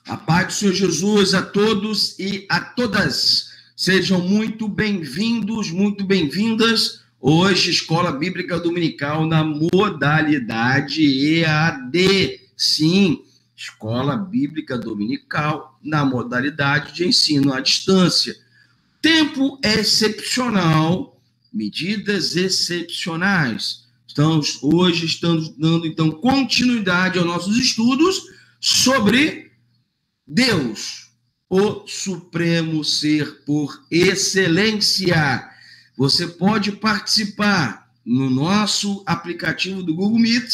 A paz do Senhor Jesus a todos e a todas. Sejam muito bem-vindos, muito bem-vindas. Hoje, Escola Bíblica Dominical na modalidade EAD. Sim, Escola Bíblica Dominical na modalidade de ensino à distância. Tempo excepcional, medidas excepcionais. Hoje estamos dando, então, continuidade aos nossos estudos sobre Deus, o Supremo Ser por excelência. Você pode participar no nosso aplicativo do Google Meet,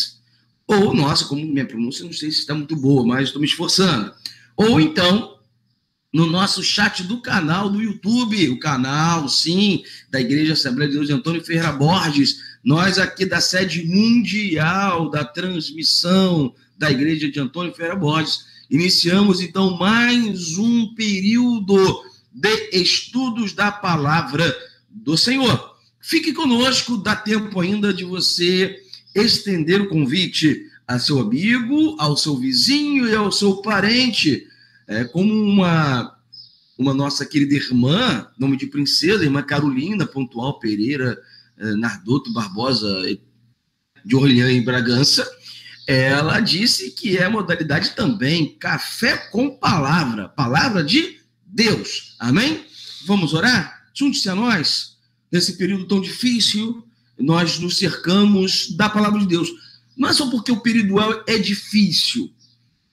ou, nossa, como minha pronúncia, não sei se está muito boa, mas estou me esforçando. Ou então, no nosso chat do canal do YouTube, o canal, sim, da Igreja Assembleia de Deus de Antônio Ferreira Borges. Nós aqui da sede mundial da transmissão da Igreja de Antônio Ferreira Borges, iniciamos, então, mais um período de estudos da Palavra do Senhor. Fique conosco, dá tempo ainda de você estender o convite a seu amigo, ao seu vizinho e ao seu parente. Como uma nossa querida irmã, nome de princesa, irmã Carolina Pontual Pereira Nardoto Barbosa, de Orleans, em Bragança, ela disse que é modalidade também café com palavra, palavra de Deus. Amém? Vamos orar? Junte-se a nós. Nesse período tão difícil, nós nos cercamos da palavra de Deus. Não é só porque o período é difícil.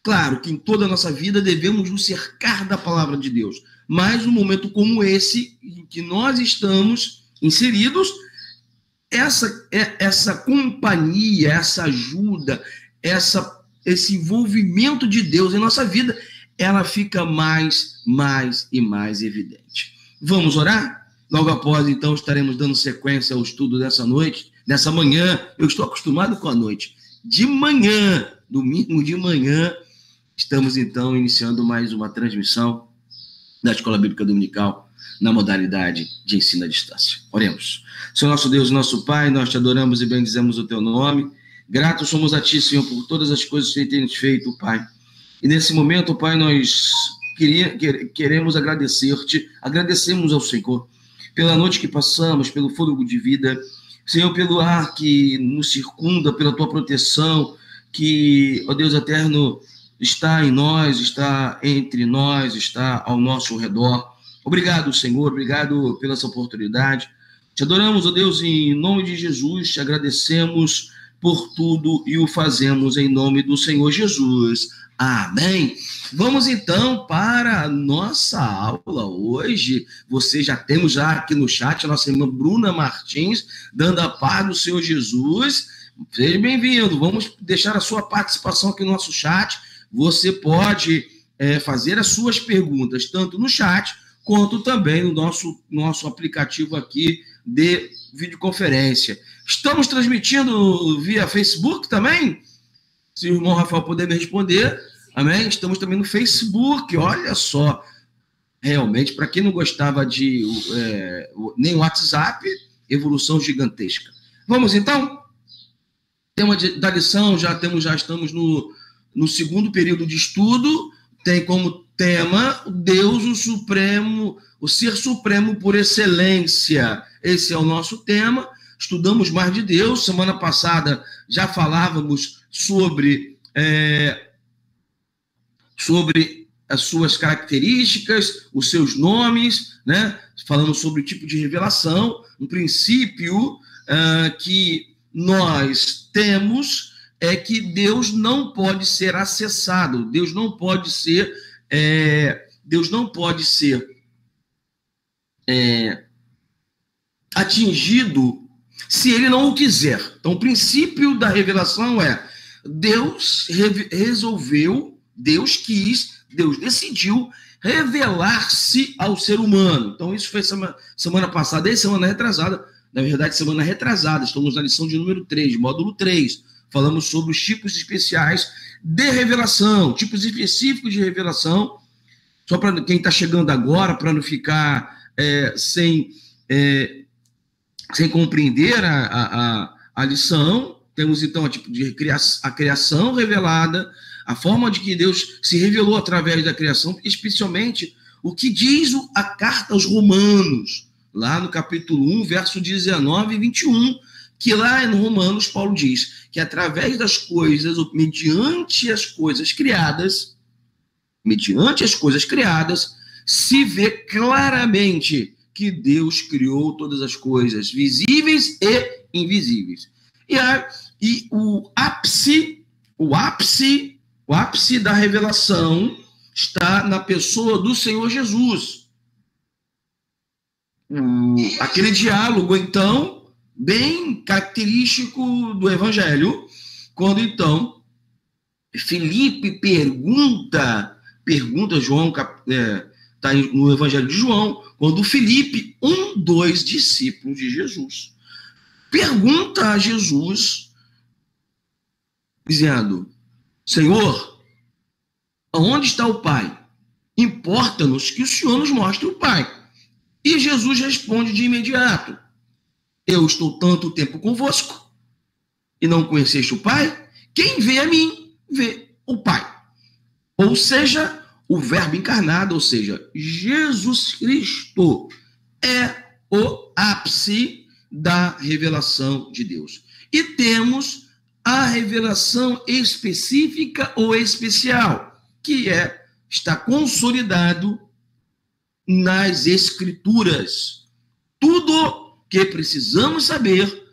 Claro que em toda a nossa vida devemos nos cercar da palavra de Deus. Mas num momento como esse, em que nós estamos inseridos, essa companhia, essa ajuda, esse envolvimento de Deus em nossa vida, ela fica mais e mais evidente. Vamos orar? Logo após, então, estaremos dando sequência ao estudo dessa noite, dessa manhã. Eu estou acostumado com a noite. De manhã, domingo de manhã, estamos, então, iniciando mais uma transmissão da Escola Bíblica Dominical na modalidade de ensino à distância. Oremos. Senhor nosso Deus, nosso Pai, nós te adoramos e bendizemos o teu nome. Gratos somos a ti, Senhor, por todas as coisas que tens feito, Pai. E nesse momento, Pai, nós queremos agradecer-te, agradecemos ao Senhor pela noite que passamos, pelo fôlego de vida, Senhor, pelo ar que nos circunda, pela tua proteção, que, ó Deus eterno, está em nós, está entre nós, está ao nosso redor. Obrigado, Senhor, obrigado pela essa oportunidade. Te adoramos, ó Deus, em nome de Jesus, te agradecemos por tudo e o fazemos em nome do Senhor Jesus. Amém. Vamos então para a nossa aula hoje. Temos já aqui no chat a nossa irmã Bruna Martins, dando a paz do Senhor Jesus. Seja bem-vindo. Vamos deixar a sua participação aqui no nosso chat. Você pode fazer as suas perguntas, tanto no chat, quanto também no nosso aplicativo aqui de videoconferência. Estamos transmitindo via Facebook também? Se o irmão Rafael puder me responder, amém? Estamos também no Facebook, olha só. Realmente, para quem não gostava de nem WhatsApp, evolução gigantesca. Vamos então? Tema da lição, já estamos no segundo período de estudo, tem como tema Deus, o Supremo, o Ser Supremo por excelência. Esse é o nosso tema. Estudamos mais de Deus. Semana passada já falávamos sobre as suas características, os seus nomes, né? Falamos sobre o tipo de revelação, um princípio que nós temos é que Deus não pode ser acessado, Deus não pode ser atingido se ele não o quiser. Então, o princípio da revelação é Deus resolveu, Deus quis, Deus decidiu revelar-se ao ser humano. Então, isso foi semana passada e semana retrasada. Na verdade, semana retrasada, estamos na lição de número 3, módulo 3. Falamos sobre os tipos especiais de revelação, tipos específicos de revelação. Só para quem está chegando agora, para não ficar sem compreender a lição, temos então a criação revelada, a forma de que Deus se revelou através da criação, especialmente o que diz a carta aos Romanos, lá no capítulo 1, verso 19 e 21, que lá no Romanos, Paulo diz que através das coisas, mediante as coisas criadas, se vê claramente que Deus criou todas as coisas, visíveis e invisíveis. E o ápice da revelação está na pessoa do Senhor Jesus. Aquele diálogo, então, bem característico do Evangelho, quando, então, Filipe pergunta João, está no Evangelho de João, quando Filipe, dos discípulos de Jesus, pergunta a Jesus, dizendo: Senhor, onde está o Pai? Importa-nos que o Senhor nos mostre o Pai. E Jesus responde de imediato: eu estou tanto tempo convosco e não conheceste o Pai? Quem vê a mim, vê o Pai. Ou seja, o Verbo encarnado, ou seja, Jesus Cristo, é o ápice da revelação de Deus. E temos a revelação específica ou especial, que está consolidado nas Escrituras. Tudo que precisamos saber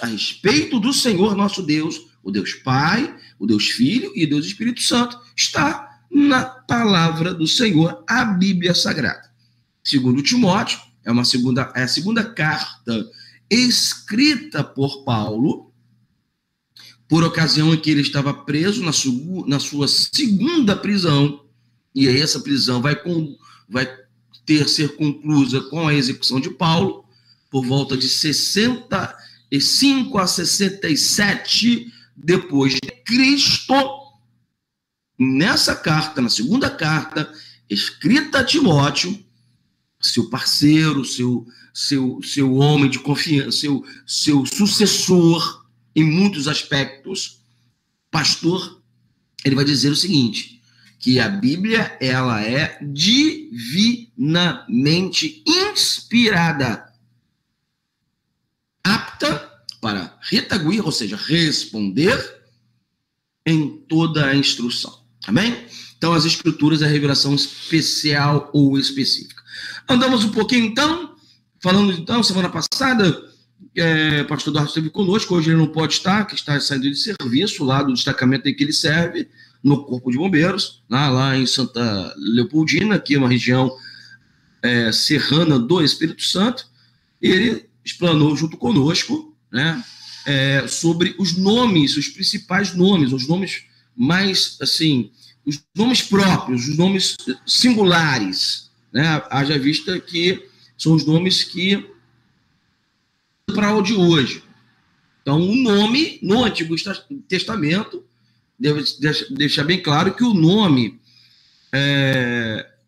a respeito do Senhor nosso Deus, o Deus Pai, o Deus Filho e o Deus Espírito Santo, está na palavra do Senhor, a Bíblia Sagrada. Segundo Timóteo, é a segunda carta escrita por Paulo, por ocasião em que ele estava preso na sua segunda prisão, e aí essa prisão vai ser conclusa com a execução de Paulo, por volta de 65 a 67 depois de Cristo. Nessa carta, na segunda carta, escrita a Timóteo, seu parceiro, seu homem de confiança, seu sucessor em muitos aspectos, pastor, ele vai dizer o seguinte, que a Bíblia, ela é divinamente inspirada, apta para retaguir, ou seja, responder em toda a instrução. Amém? Então, as Escrituras é a revelação especial ou específica. Andamos um pouquinho, então, falando, então, semana passada, o pastor Eduardo esteve conosco, hoje ele não pode estar, que está saindo de serviço, lá do destacamento em que ele serve, no Corpo de Bombeiros, lá em Santa Leopoldina, que é uma região serrana do Espírito Santo. Ele explanou junto conosco, né, sobre os nomes, os principais nomes, os nomes mais, assim, os nomes próprios, os nomes singulares, né, haja vista que são os nomes que para o de hoje. Então, o nome no Antigo Testamento, devo deixar bem claro que o nome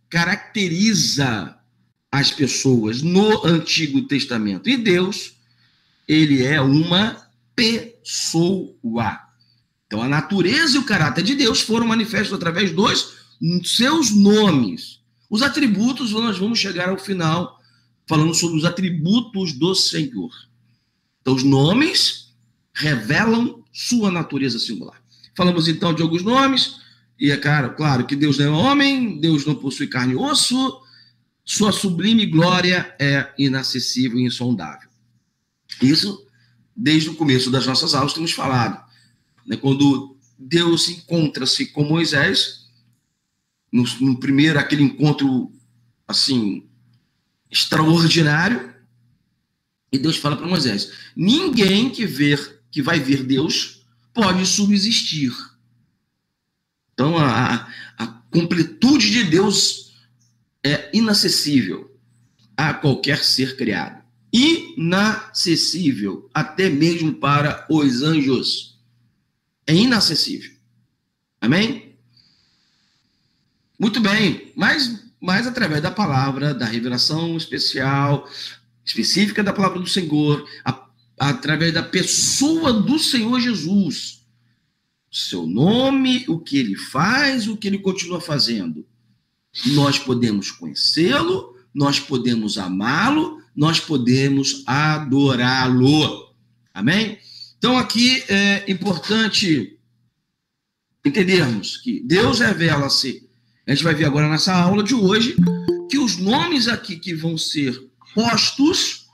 caracteriza as pessoas no Antigo Testamento. E Deus, ele é uma pessoa. Então, a natureza e o caráter de Deus foram manifestos através dos seus nomes. Os atributos, nós vamos chegar ao final falando sobre os atributos do Senhor. Então, os nomes revelam sua natureza singular. Falamos, então, de alguns nomes, e é claro que Deus não é homem, Deus não possui carne e osso, sua sublime glória é inacessível e insondável. Isso, desde o começo das nossas aulas, temos falado. Né? Quando Deus encontra-se com Moisés, no primeiro, aquele encontro, assim, extraordinário, e Deus fala para Moisés, ninguém que vai ver Deus pode subsistir. Então, a completude de Deus é inacessível a qualquer ser criado. Inacessível, até mesmo para os anjos. É inacessível. Amém? Muito bem, mas através da palavra, da revelação específica da palavra do Senhor, através da pessoa do Senhor Jesus, seu nome, o que ele faz, o que ele continua fazendo. Nós podemos conhecê-lo, nós podemos amá-lo, nós podemos adorá-lo. Amém? Então aqui é importante entendermos que Deus revela-se. A gente vai ver agora nessa aula de hoje que os nomes aqui que vão ser postos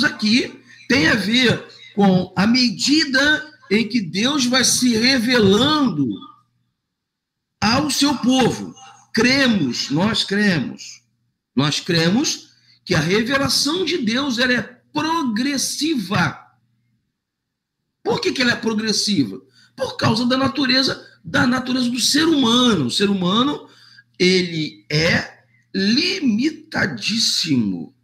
aqui, tem a ver com a medida em que Deus vai se revelando ao seu povo. Nós cremos que a revelação de Deus ela é progressiva. Por que ela é progressiva? Por causa da natureza do ser humano. O ser humano, ele é limitadíssimo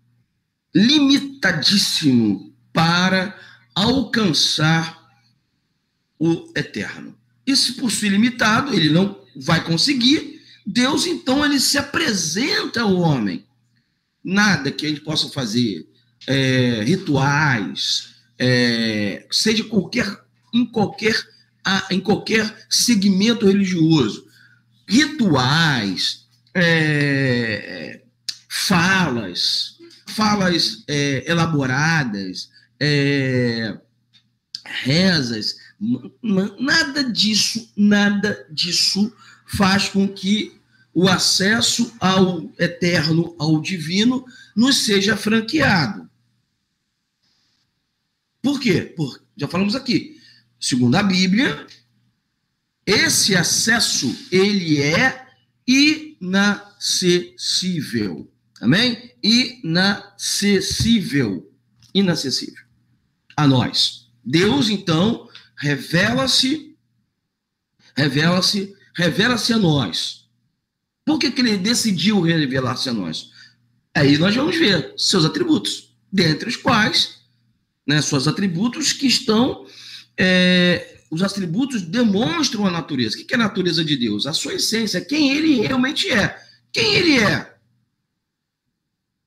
para alcançar o eterno. E se por ser limitado, ele não vai conseguir, Deus, então, ele se apresenta ao homem. Nada que a gente possa fazer, rituais, seja em qualquer segmento religioso, rituais, falas elaboradas, rezas, nada disso faz com que o acesso ao eterno, ao divino, nos seja franqueado. Por quê? Já falamos aqui, segundo a Bíblia, esse acesso, ele é inacessível. Amém? Inacessível a nós. Deus, então, revela-se a nós. Por que ele decidiu revelar-se a nós? Aí nós vamos ver seus atributos, dentre os quais, seus atributos que estão... os atributos demonstram a natureza. O que é a natureza de Deus? A sua essência, quem ele realmente é. Quem ele é?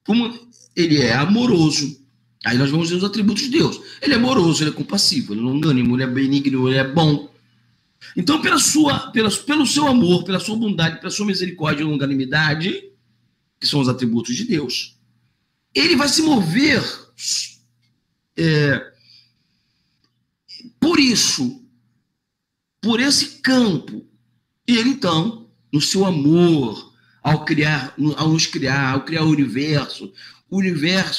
Como ele é amoroso. Aí nós vamos ver os atributos de Deus. Ele é amoroso, ele é compassivo, ele é longânimo, ele é benigno, ele é bom. Então, pelo seu amor, pela sua bondade, pela sua misericórdia e longanimidade, que são os atributos de Deus, ele vai se mover por esse campo. E ele, então, no seu amor, ao criar o universo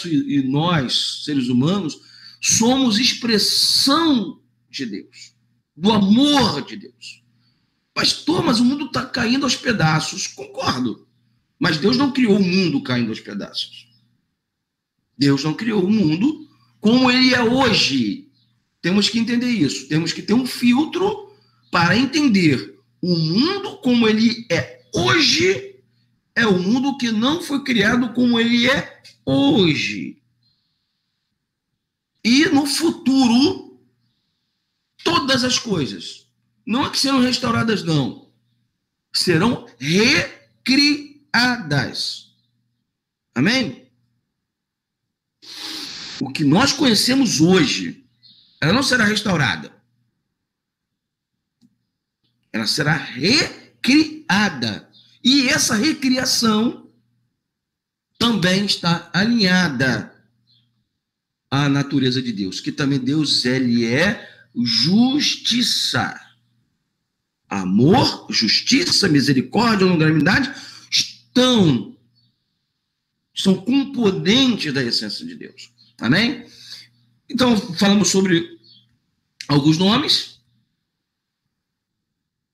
e nós, seres humanos, somos expressão de Deus, do amor de Deus. Pastor, mas o mundo está caindo aos pedaços. Concordo. Mas Deus não criou o mundo caindo aos pedaços. Deus não criou o mundo como ele é hoje. Temos que entender isso. Temos que ter um filtro para entender o mundo como ele é hoje. É o mundo que não foi criado como ele é hoje. E no futuro, todas as coisas, não é que serão restauradas, não, serão recriadas. Amém? O que nós conhecemos hoje, ela não será restaurada. Ela será recriada. E essa recriação também está alinhada à natureza de Deus, que também Deus, ele é justiça. Amor, justiça, misericórdia, longanimidade são componentes da essência de Deus. Amém? Então, falamos sobre alguns nomes.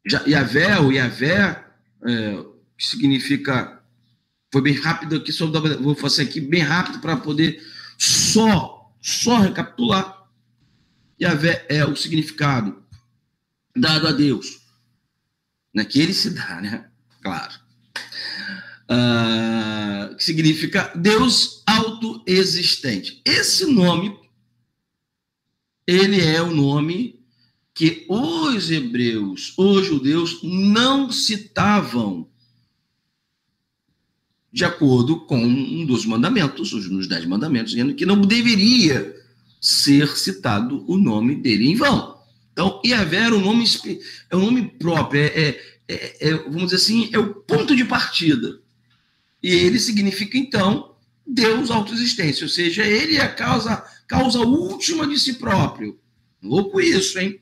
Yahvé, que significa... Foi bem rápido aqui, vou fazer aqui bem rápido para poder só recapitular. Yahvé é o significado dado a Deus, que ele se dá, né? Claro. Que significa Deus autoexistente. Esse nome, ele é o nome que os hebreus, os judeus, não citavam de acordo com um dos mandamentos, nos 10 mandamentos, dizendo que não deveria ser citado o nome dele em vão. Então, Yahvé era é um nome próprio, vamos dizer assim, é o ponto de partida. E ele significa, então, Deus autoexistência, ou seja, ele é a causa última de si próprio. Louco isso, hein?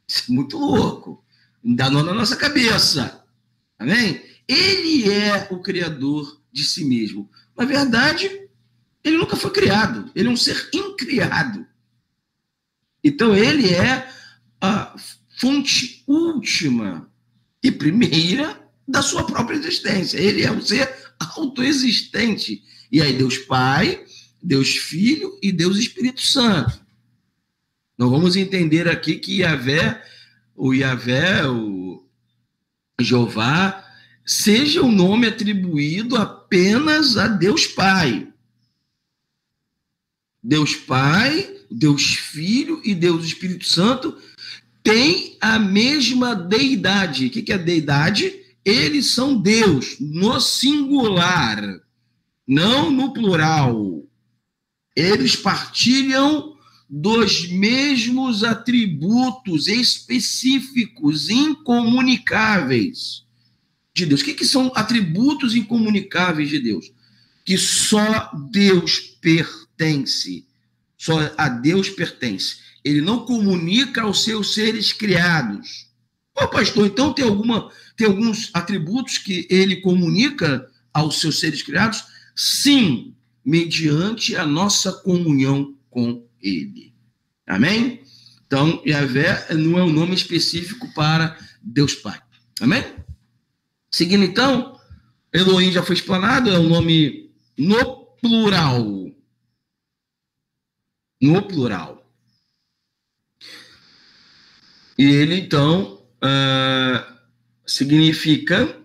Isso é muito louco. Dá nó na nossa cabeça. Amém? Ele é o criador de si mesmo. Na verdade, ele nunca foi criado. Ele é um ser incriado. Então, ele é a fonte última e primeira da sua própria existência. Ele é um ser autoexistente. E aí, Deus Pai, Deus Filho e Deus Espírito Santo. Nós vamos entender aqui que o Jeová, seja o nome atribuído apenas a Deus Pai. Deus Pai, Deus Filho e Deus Espírito Santo têm a mesma deidade. O que é deidade? Eles são Deus, no singular, não no plural. Eles partilham dos mesmos atributos específicos, incomunicáveis de Deus. O que são atributos incomunicáveis de Deus? Que só Deus pertence. Só a Deus pertence. Ele não comunica aos seus seres criados. Ô, pastor, então tem alguns atributos que ele comunica aos seus seres criados? Sim, mediante a nossa comunhão com ele. Amém? Então, Yahvé não é um nome específico para Deus Pai. Amém? Seguindo, então, Elohim já foi explanado, é um nome no plural. No plural. E ele, então, significa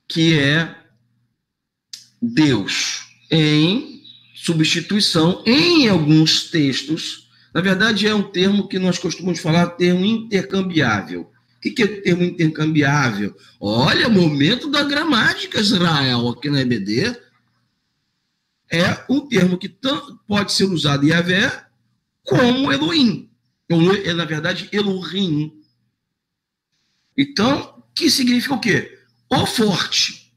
que é Deus em substituição em alguns textos. Na verdade, é um termo que nós costumamos falar, termo intercambiável. O que é termo intercambiável? Olha, momento da gramática, Israel, aqui na EBD. É um termo que pode ser usado em Yahvé como Elohim. É, na verdade, Elohim. Então, que significa o quê? O forte.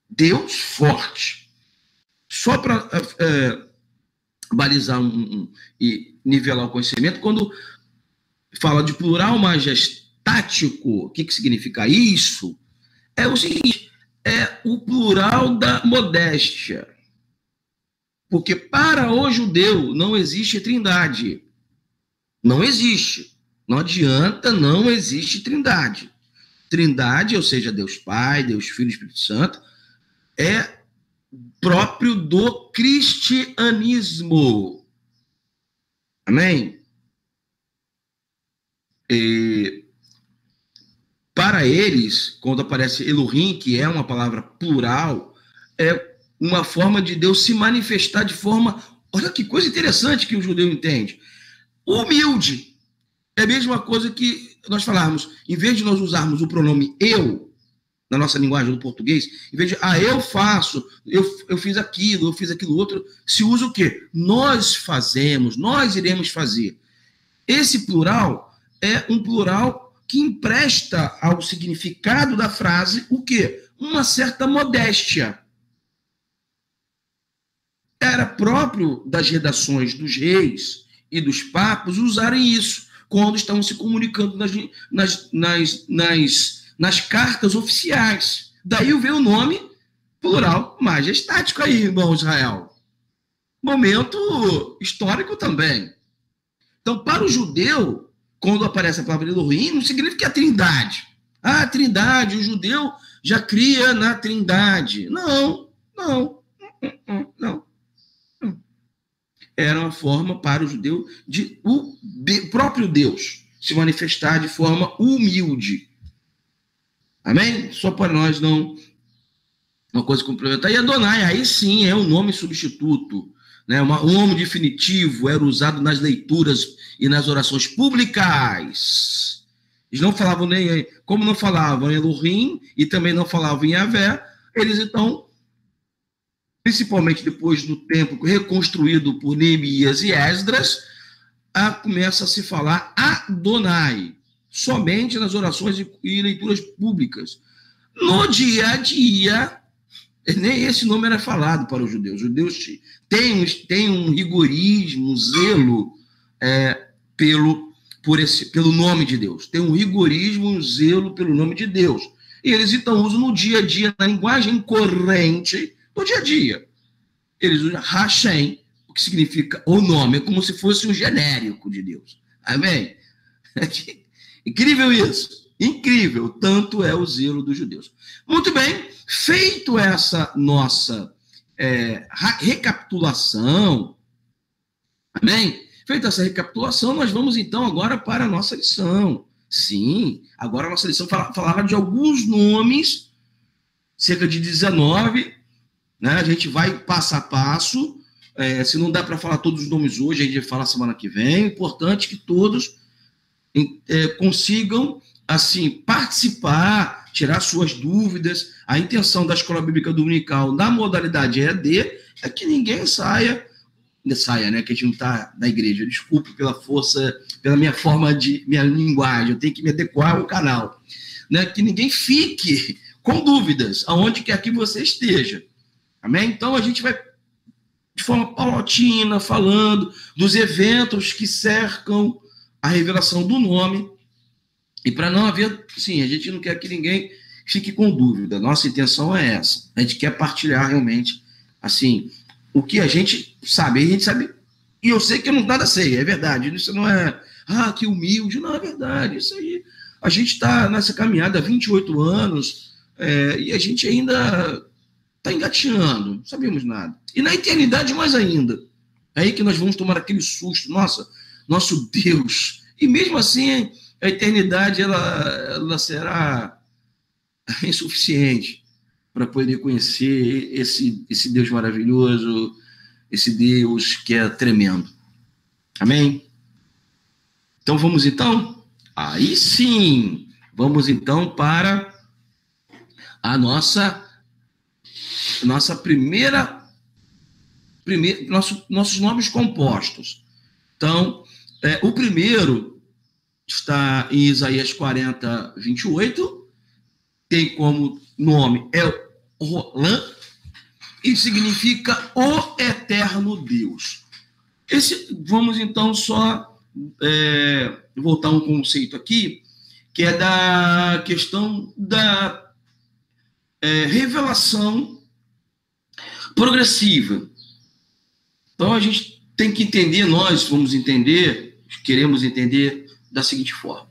Deus forte. Só para balizar e nivelar o conhecimento, quando fala de plural majestático, o que significa isso? É o seguinte, é o plural da modéstia. Porque para o judeu não existe trindade. Não existe. Não adianta, não existe trindade. Trindade, ou seja, Deus Pai, Deus Filho e Espírito Santo, é próprio do cristianismo. Amém? E para eles, quando aparece Elohim, que é uma palavra plural, é uma forma de Deus se manifestar de forma... Olha que coisa interessante que o judeu entende. Humilde. É a mesma coisa que nós falarmos, em vez de nós usarmos o pronome eu, na nossa linguagem do português, em vez de, eu faço, eu fiz aquilo outro, se usa o quê? Nós fazemos, nós iremos fazer. Esse plural é um plural que empresta ao significado da frase o quê? Uma certa modéstia. Era próprio das redações dos reis e dos papos usarem isso quando estão se comunicando nas cartas oficiais. Daí veio o nome plural majestático aí, irmão Israel. Momento histórico também. Então, para o judeu, quando aparece a palavra Elohim, não significa que é a trindade. A trindade, o judeu já cria na trindade. Não. Era uma forma para o judeu de o próprio Deus se manifestar de forma humilde. Amém? Só para nós não... Uma coisa complementar. E Adonai, aí sim, é um nome substituto. Né? Um nome definitivo, era usado nas leituras e nas orações públicas. Eles não falavam nem... Como não falavam em Elohim e também não falavam em Yahvé, eles então... Principalmente depois do templo reconstruído por Neemias e Esdras, começa a se falar Adonai, somente nas orações e leituras públicas. No dia a dia, nem esse nome era falado para os judeus. Os judeus têm um rigorismo, um zelo pelo nome de Deus. Tem um rigorismo, um zelo pelo nome de Deus. E eles, então, usam no dia a dia, na linguagem corrente do dia a dia. Eles usam Hashem, o que significa o nome, é como se fosse um genérico de Deus. Amém? Incrível isso. Incrível. Tanto é o zelo dos judeus. Muito bem. Feito essa nossa recapitulação, amém? Feita essa recapitulação, nós vamos então agora para a nossa lição. Sim, agora a nossa lição falava de alguns nomes, cerca de 19, né? A gente vai passo a passo. Se não dá para falar todos os nomes hoje, a gente fala semana que vem. O importante é que todos consigam assim participar, tirar suas dúvidas. A intenção da Escola Bíblica Dominical na modalidade EAD é que ninguém saia, né? Que a gente não está na igreja. Desculpe pela força, pela minha linguagem, eu tenho que me adequar ao canal, né? Que ninguém fique com dúvidas, aonde quer que você esteja. Amém? Então a gente vai de forma paulatina falando dos eventos que cercam a revelação do nome. E para não haver, sim, a gente não quer que ninguém fique com dúvida. Nossa intenção é essa. A gente quer partilhar realmente, assim, o que a gente sabe. A gente sabe, e eu sei que eu não nada sei, é verdade. Isso não é, que humilde, não é verdade. Isso aí, a gente está nessa caminhada há 28 anos e a gente ainda está engateando, não sabemos nada. E na eternidade mais ainda. É aí que nós vamos tomar aquele susto. Nossa, nosso Deus. E mesmo assim, a eternidade ela será insuficiente para poder conhecer esse Deus maravilhoso, esse Deus que é tremendo. Amém? Então vamos então? Aí sim, vamos então para a nossos nomes compostos. Então, o primeiro está em Isaías 40, 28, tem como nome Rolam, e significa o eterno Deus. Vamos então só voltar a um conceito aqui, que é da questão da revelação progressiva. Então a gente tem que entender, queremos entender da seguinte forma.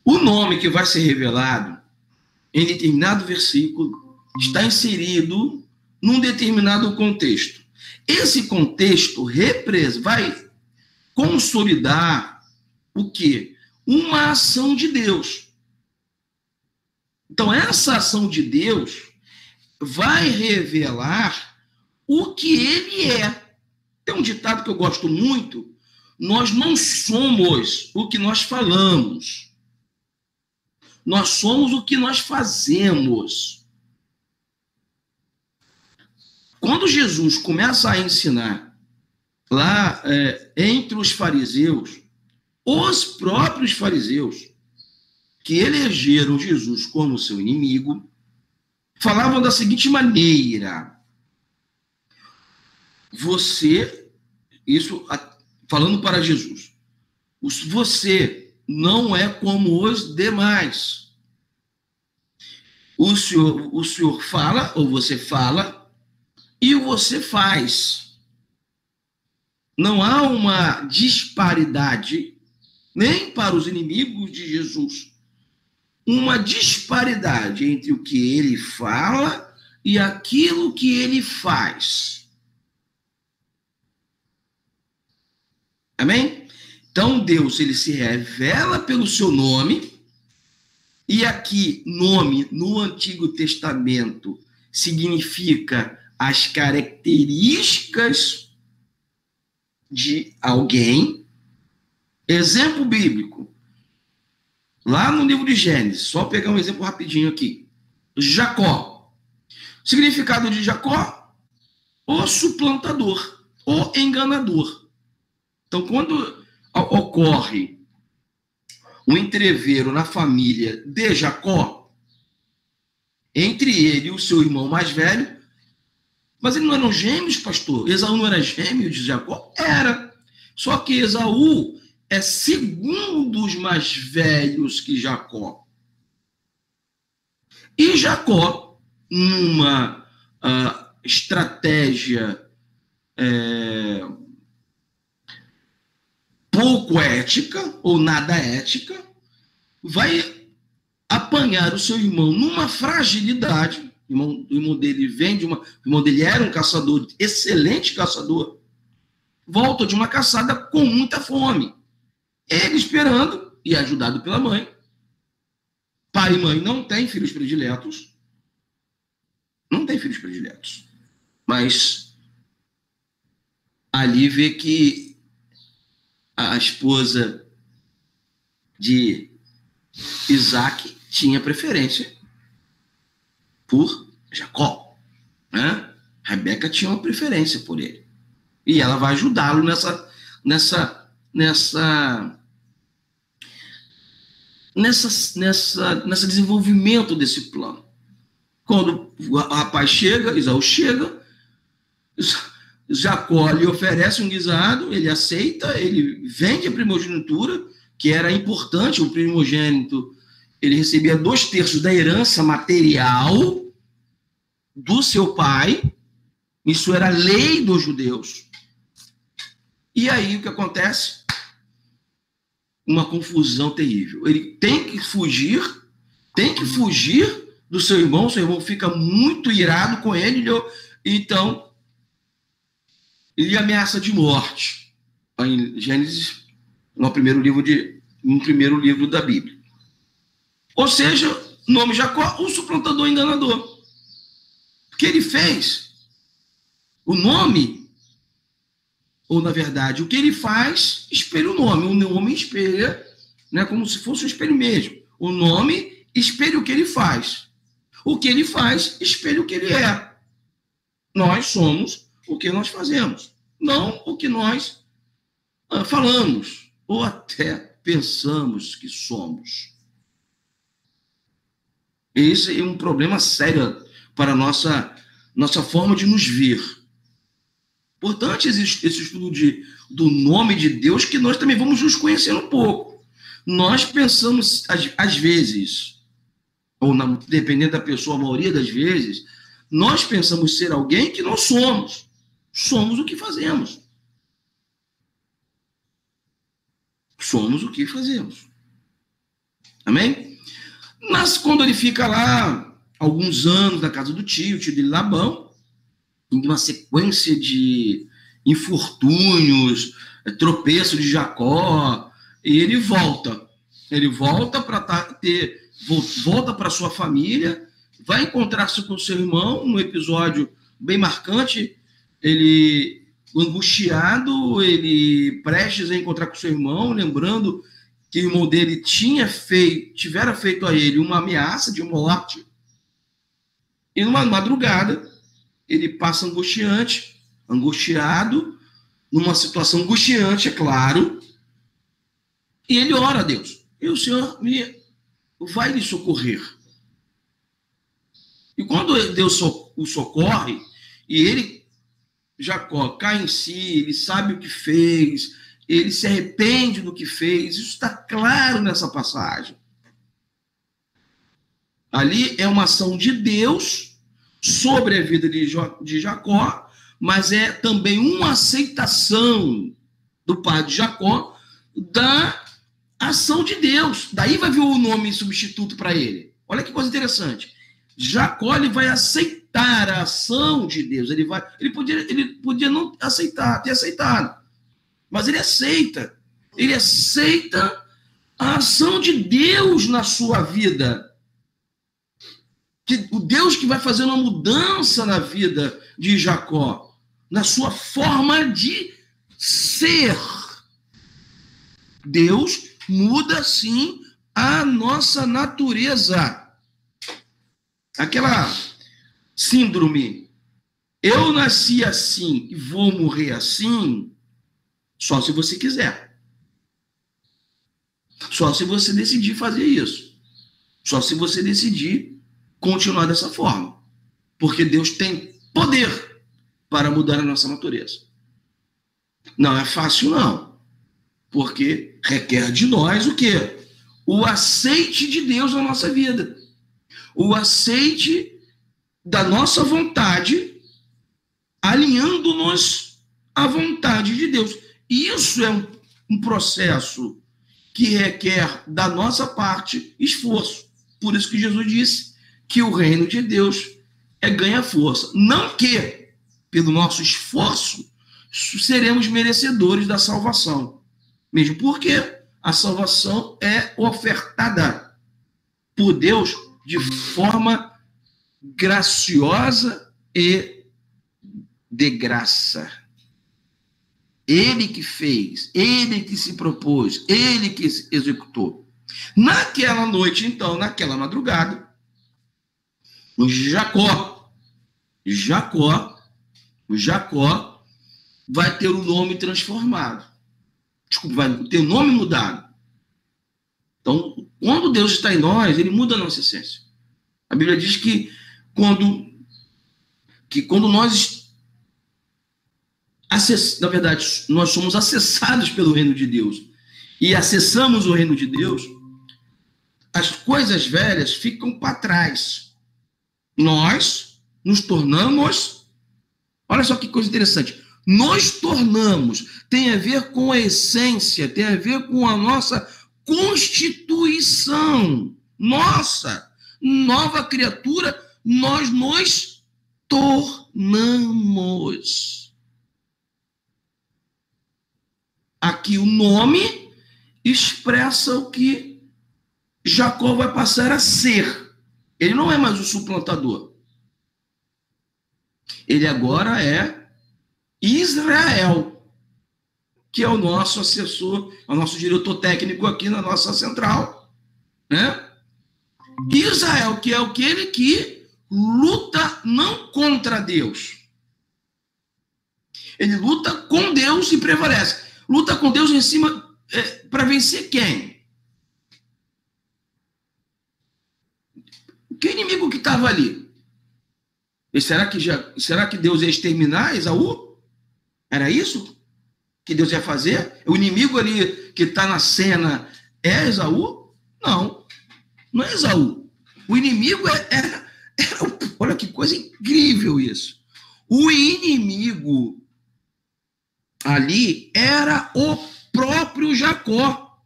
O nome que vai ser revelado em determinado versículo está inserido num determinado contexto. Esse contexto vai consolidar o quê? Uma ação de Deus. Então, essa ação de Deus vai revelar o que ele é. Tem um ditado que eu gosto muito: nós não somos o que nós falamos, nós somos o que nós fazemos. Quando Jesus começa a ensinar lá entre os fariseus, os próprios fariseus que elegeram Jesus como seu inimigo, falavam da seguinte maneira: falando para Jesus, você não é como os demais. O senhor fala, ou você fala, e você faz. Não há uma disparidade, nem para os inimigos de Jesus, uma disparidade entre o que ele fala e aquilo que ele faz. Amém? Então, Deus, ele se revela pelo seu nome, e aqui, nome, no Antigo Testamento, significa as características de alguém. Exemplo bíblico, lá no livro de Gênesis, só pegar um exemplo rapidinho aqui. Jacó. O significado de Jacó: o suplantador, o enganador. Então, quando ocorre um entreveiro na família de Jacó, entre ele e o seu irmão mais velho, mas eles não eram gêmeos, pastor? Esaú não era gêmeo de Jacó? Era. Só que Esaú é segundo os mais velhos que Jacó. E Jacó, numa estratégia pouco ética, ou nada ética, vai apanhar o seu irmão numa fragilidade. O irmão dele o irmão dele era um caçador, excelente caçador, volta de uma caçada com muita fome. Ele esperando, e ajudado pela mãe. Pai e mãe não têm filhos prediletos. Não tem filhos prediletos. Mas ali vê que a esposa de Isaac tinha preferência por Jacó, né? Rebeca tinha uma preferência por ele. E ela vai ajudá-lo nesse desenvolvimento desse plano. Quando o rapaz chega, Esaú chega, Jacó lhe oferece um guisado, ele aceita, ele vende a primogenitura, que era importante. O primogênito, ele recebia 2/3 da herança material do seu pai. Isso era lei dos judeus. E aí o que acontece? Uma confusão terrível. Ele tem que fugir do seu irmão fica muito irado com ele, então ele ameaça de morte. Em Gênesis, no primeiro livro da Bíblia. Ou seja, nome Jacó, o suplantador enganador. O que ele fez? O nome, ou na verdade, o que ele faz, espelha o nome. O nome espelha, né, como se fosse um espelho mesmo. O nome espelha o que ele faz. O que ele faz espelha o que ele é. Nós somos o que nós fazemos, não o que nós falamos, ou até pensamos que somos. Esse é um problema sério para a nossa forma de nos ver. Importante esse estudo do nome de Deus, que nós também vamos nos conhecendo um pouco. Nós pensamos, às vezes, ou dependendo da pessoa, a maioria das vezes, nós pensamos ser alguém que não somos. Somos o que fazemos. Somos o que fazemos. Amém? Mas quando ele fica lá, alguns anos na casa do tio de Labão, em uma sequência de infortúnios, tropeço de Jacó, e ele volta. Ele volta para sua família, vai encontrar-se com seu irmão, num episódio bem marcante, ele angustiado, ele prestes a encontrar com seu irmão, lembrando que o irmão dele tivera feito a ele uma ameaça de morte, e numa madrugada, ele passa angustiado, numa situação angustiante, é claro, e ele ora a Deus. E o Senhor vai lhe socorrer. E quando Deus o socorre, e ele, Jacó, cai em si, ele sabe o que fez, ele se arrepende do que fez, isso está claro nessa passagem. Ali é uma ação de Deus sobre a vida de Jacó, mas é também uma aceitação do pai de Jacó da ação de Deus. Daí vai vir o nome substituto para ele. Olha que coisa interessante. Jacó, ele vai aceitar a ação de Deus. Ele podia não ter aceitado, mas ele aceita. Ele aceita a ação de Deus na sua vida. O Deus que vai fazer uma mudança na vida de Jacó, na sua forma de ser. Deus muda, sim, a nossa natureza. Aquela síndrome, eu nasci assim e vou morrer assim, só se você quiser. Só se você decidir fazer isso. Só se você decidir continuar dessa forma. Porque Deus tem poder para mudar a nossa natureza. Não é fácil, não. Porque requer de nós o quê? O aceite de Deus na nossa vida. O aceite da nossa vontade, alinhando-nos à vontade de Deus. Isso é um processo que requer da nossa parte esforço. Por isso que Jesus disse que o reino de Deus ganha força. Não que, pelo nosso esforço, seremos merecedores da salvação. Mesmo porque a salvação é ofertada por Deus de forma graciosa e de graça. Ele que fez, ele que se propôs, ele que executou. Naquela noite, então, naquela madrugada, Jacó vai ter o nome transformado. Desculpa, vai ter o nome mudado. Então, quando Deus está em nós, ele muda a nossa essência. A Bíblia diz que quando nós na verdade, nós somos acessados pelo reino de Deus e acessamos o reino de Deus, as coisas velhas ficam para trás. Nós nos tornamos, olha só que coisa interessante, nos tornamos, tem a ver com a essência, tem a ver com a nossa constituição, nossa nova criatura, nós nos tornamos. Aqui o nome expressa o que Jacó vai passar a ser. Ele não é mais o suplantador. Ele agora é Israel, que é o nosso assessor, o nosso diretor técnico aqui na nossa central, né? Israel, que é aquele que luta não contra Deus. Ele luta com Deus e prevalece. Luta com Deus em cima para vencer quem? Que inimigo que estava ali? E será que Deus ia exterminar Esaú? Era isso que Deus ia fazer? O inimigo ali que está na cena é Esaú? Não, não é Esaú. O inimigo era olha que coisa incrível isso. O inimigo ali era o próprio Jacó.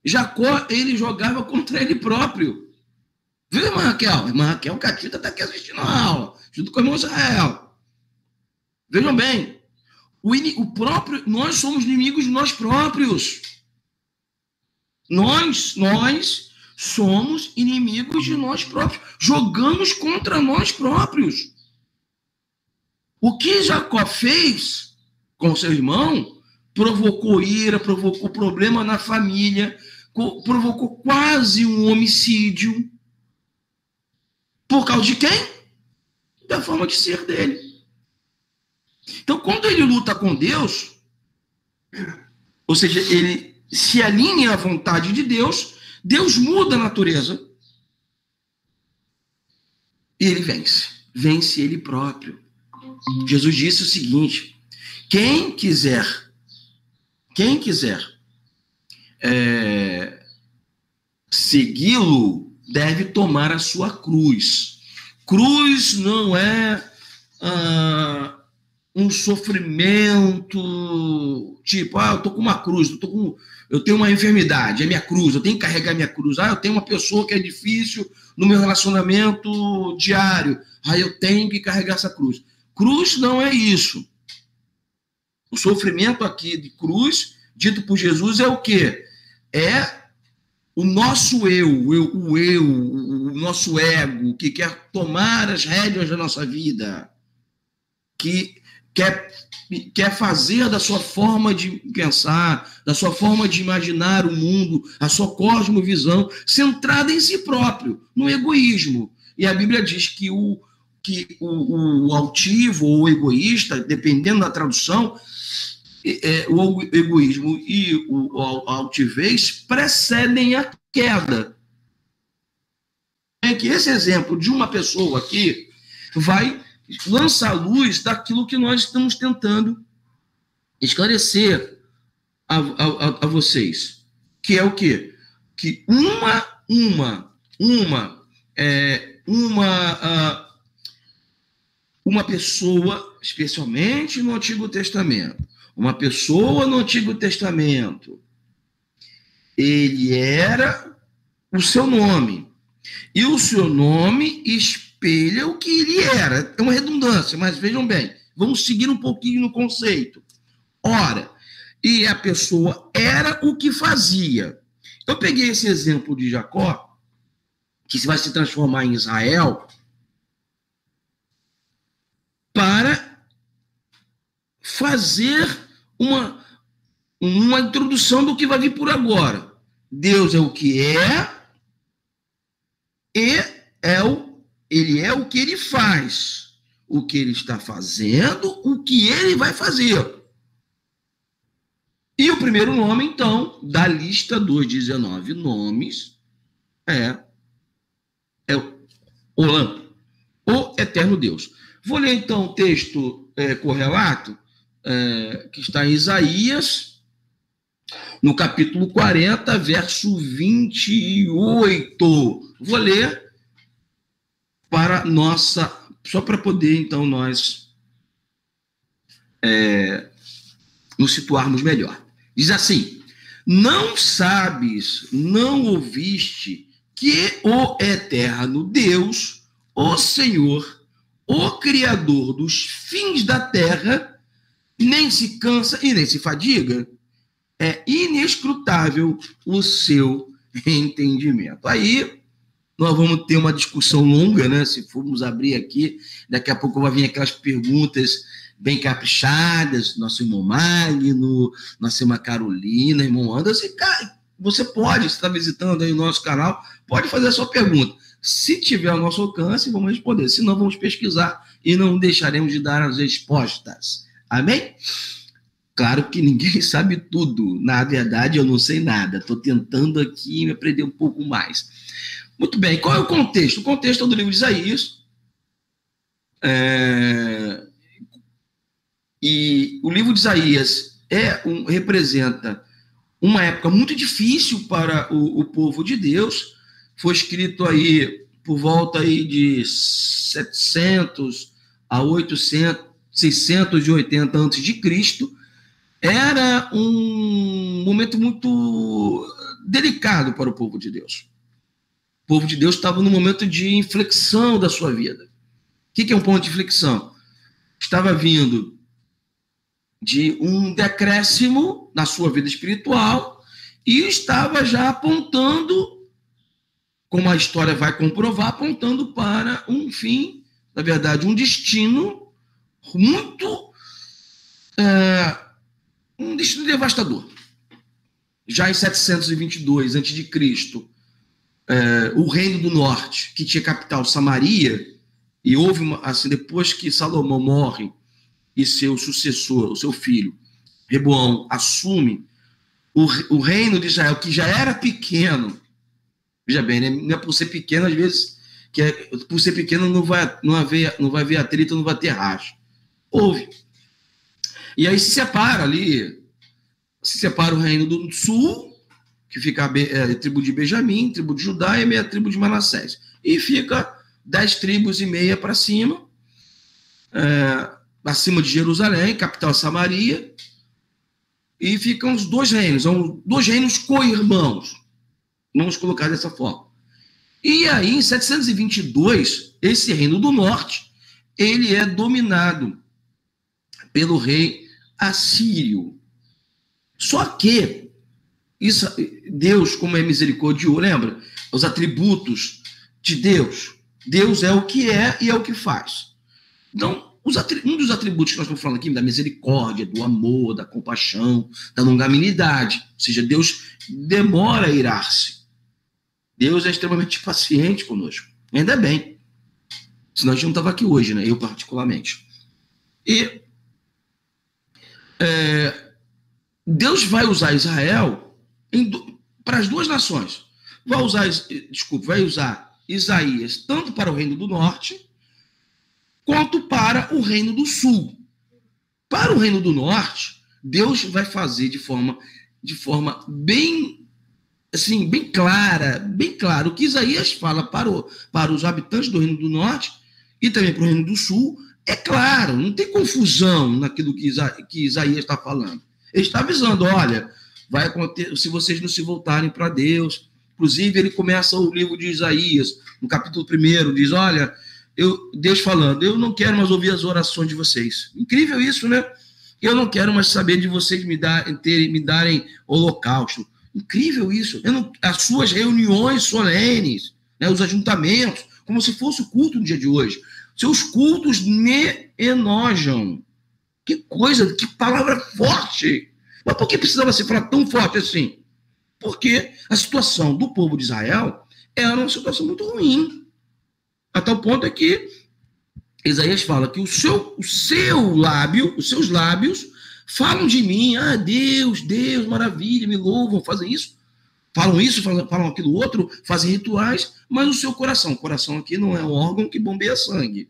Jacó, ele jogava contra ele próprio. Viu, irmã Raquel? Irmã Raquel Catita está aqui assistindo a aula, junto com o irmão Israel. Vejam bem, nós somos inimigos de nós próprios. Nós somos inimigos de nós próprios. Jogamos contra nós próprios. O que Jacó fez com seu irmão provocou ira, provocou problema na família, provocou quase um homicídio. Por causa de quem? Da forma de ser dele. Então, quando ele luta com Deus, ou seja, ele se alinha à vontade de Deus, Deus muda a natureza e ele vence ele próprio. Jesus disse o seguinte: quem quiser segui-lo deve tomar a sua cruz. Cruz não é um sofrimento tipo, eu tô com uma cruz, eu tenho uma enfermidade, é minha cruz, eu tenho que carregar minha cruz. Eu tenho uma pessoa que é difícil no meu relacionamento diário, eu tenho que carregar essa cruz. Cruz não é isso. O sofrimento aqui de cruz, dito por Jesus, é o quê? É o nosso o nosso ego, que quer tomar as rédeas da nossa vida, que quer fazer da sua forma de pensar, da sua forma de imaginar o mundo, a sua cosmovisão, centrada em si próprio, no egoísmo. E a Bíblia diz que o altivo ou o egoísta, dependendo da tradução, o egoísmo e a altivez precedem a queda. É que esse exemplo de uma pessoa aqui vai lançar luz daquilo que nós estamos tentando esclarecer a vocês, que é o quê? Que uma pessoa, especialmente no Antigo Testamento, uma pessoa no Antigo Testamento, ele era o seu nome, e o seu nome espelha o que ele era. É uma redundância, mas vejam bem, vamos seguir um pouquinho no conceito. Ora, e a pessoa era o que fazia. Eu peguei esse exemplo de Jacó, que vai se transformar em Israel, para fazer uma introdução do que vai vir por agora. Deus é o que é, e ele é o que ele faz, o que ele está fazendo, o que ele vai fazer. E o primeiro nome, então, da lista dos 19 nomes é Olam, o Eterno Deus. Vou ler, então, o texto correlato, que está em Isaías, no capítulo 40, verso 28. Vou ler só para poder, então, nós nos situarmos melhor. Diz assim: não sabes, não ouviste que o Eterno Deus, o Senhor, o Criador dos fins da terra, nem se cansa e nem se fadiga? É inescrutável o seu entendimento. Aí nós vamos ter uma discussão longa, né? Se formos abrir aqui, daqui a pouco vai vir aquelas perguntas bem caprichadas, nosso irmão Magno, nossa irmã Carolina, irmão Anderson. Você pode, se está visitando aí o nosso canal, pode fazer a sua pergunta. Se tiver ao nosso alcance, vamos responder. Se não, vamos pesquisar e não deixaremos de dar as respostas. Amém? Claro que ninguém sabe tudo. Na verdade, eu não sei nada. Estou tentando aqui me aprender um pouco mais. Muito bem. Qual é o contexto? O contexto é do livro de Isaías. E o livro de Isaías representa uma época muito difícil para o povo de Deus. Foi escrito aí por volta aí de 700 a 680 a.C. Era um momento muito delicado para o povo de Deus. O povo de Deus estava num momento de inflexão da sua vida. O que é um ponto de inflexão? Estava vindo de um decréscimo na sua vida espiritual e estava já apontando, como a história vai comprovar, apontando para um fim, na verdade, um destino muito... um destino devastador. Já em 722 a.C., o Reino do Norte, que tinha capital Samaria, e houve assim, depois que Salomão morre e seu sucessor, o seu filho, Reboão, assume o reino de Israel, que já era pequeno. Veja bem, né? Não é por ser pequeno, às vezes, por ser pequeno não vai haver atrito, não vai ter racha. Houve. E aí se separa o reino do sul, que fica a tribo de Benjamim, tribo de Judá e a meia tribo de Manassés. E fica 10 tribos e meia para cima, acima de Jerusalém, capital Samaria, e ficam os dois reinos, são dois reinos co-irmãos, vamos colocar dessa forma. E aí, em 722, esse reino do norte, ele é dominado pelo rei assírio. Só que Deus, como é misericordioso, lembra? Os atributos de Deus. Deus é o que é e é o que faz. Então, um dos atributos que nós estamos falando aqui, da misericórdia, do amor, da compaixão, da longanimidade. Ou seja, Deus demora a irar-se. Deus é extremamente paciente conosco. Ainda bem. Senão a gente não estava aqui hoje, né? Eu particularmente. E Deus vai usar Israel para as duas nações. Vai usar Isaías tanto para o reino do norte quanto para o reino do sul. Para o reino do norte, Deus vai fazer de forma bem, assim, bem clara o que Isaías fala para os habitantes do reino do norte e também para o reino do sul. É claro, não tem confusão naquilo que Isaías está falando. Ele está avisando, olha, vai acontecer, se vocês não se voltarem para Deus. Inclusive, ele começa o livro de Isaías, no capítulo 1, diz, olha, Deus falando, eu não quero mais ouvir as orações de vocês. Incrível isso, né? Eu não quero mais saber de vocês me darem holocausto. Incrível isso. As suas reuniões solenes, né, os ajuntamentos, como se fosse o culto no dia de hoje. Seus cultos me enojam. Que coisa, que palavra forte. Mas por que precisava ser falar tão forte assim? Porque a situação do povo de Israel era uma situação muito ruim. A tal ponto é que Isaías fala que os seus lábios falam de mim. Ah, Deus, maravilha, me louvam, fazem isso. Falam aquilo outro, fazem rituais, mas o seu coração. O coração aqui não é um órgão que bombeia sangue.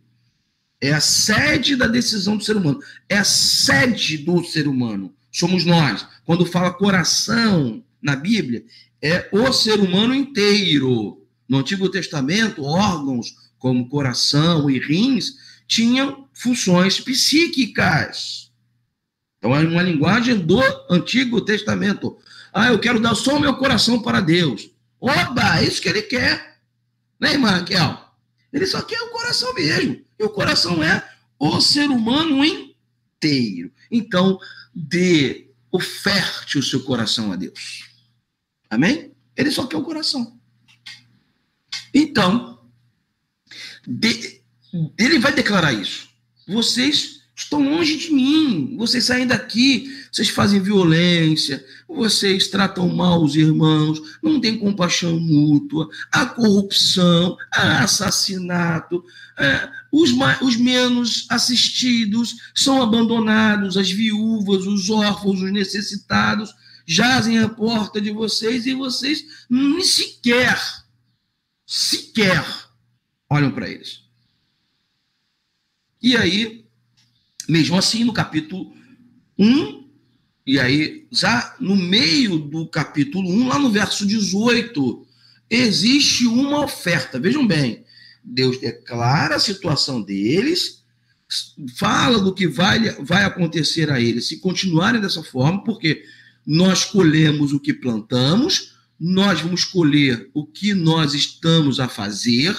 É a sede da decisão do ser humano. É a sede do ser humano. Somos nós. Quando fala coração na Bíblia, é o ser humano inteiro. No Antigo Testamento, órgãos como coração e rins tinham funções psíquicas. Então, é uma linguagem do Antigo Testamento. Ah, eu quero dar só o meu coração para Deus. Oba, é isso que ele quer. Né, irmã Raquel? Ele só quer o coração mesmo. E o coração é o ser humano inteiro. Então, oferte o seu coração a Deus. Amém? Ele só quer o coração. Então, ele vai declarar isso. Vocês estão longe de mim. Vocês saem daqui, vocês fazem violência, vocês tratam mal os irmãos, não tem compaixão mútua, há corrupção, há assassinato, os menos assistidos são abandonados, as viúvas, os órfãos, os necessitados jazem à porta de vocês e vocês nem sequer olham para eles. E aí, mesmo assim, no capítulo 1, e aí, já no meio do capítulo 1, lá no verso 18, existe uma oferta. Vejam bem, Deus declara a situação deles, fala do que vai acontecer a eles se continuarem dessa forma, porque nós colhemos o que plantamos, nós vamos colher o que nós estamos a fazer,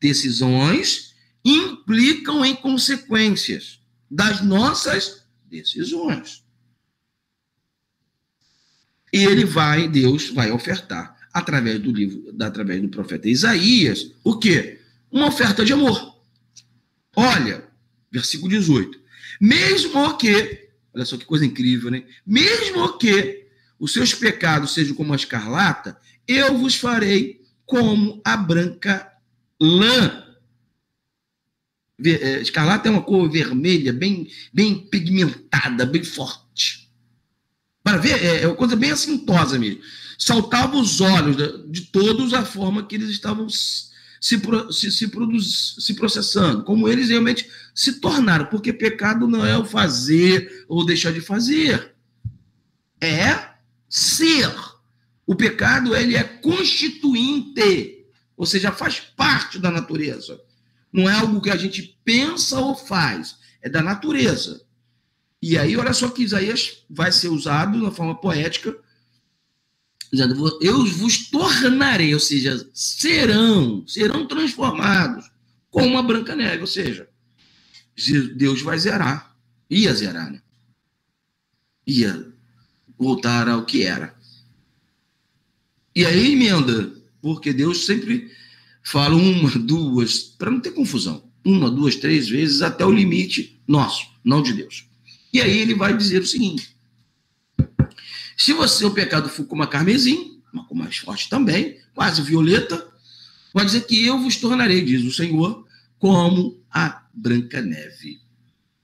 decisões implicam em consequências das nossas decisões. E Deus vai ofertar, através do profeta Isaías, o quê? Uma oferta de amor. Olha, versículo 18. Mesmo que, olha só que coisa incrível, né? Mesmo que os seus pecados sejam como a escarlata, eu vos farei como a branca lã. Escarlata é uma cor vermelha, bem pigmentada, bem forte. Para ver, é uma coisa bem assintosa mesmo. Saltava os olhos de todos a forma que eles estavam se processando, como eles realmente se tornaram, porque pecado não é o fazer ou deixar de fazer, é ser. O pecado, ele é constituinte, ou seja, faz parte da natureza. Não é algo que a gente pensa ou faz, é da natureza. E aí, olha só que Isaías vai ser usado na forma poética, dizendo, eu vos tornarei, ou seja, serão transformados como uma branca neve, ou seja, Deus vai ia zerar, né? Ia voltar ao que era. E aí emenda, porque Deus sempre fala uma, duas, para não ter confusão, 1, 2, 3 vezes até o limite nosso, não de Deus. E aí ele vai dizer o seguinte, se o pecado for como a carmesim, uma cor mais forte também, quase violeta, vai dizer que eu vos tornarei, diz o Senhor, como a branca neve.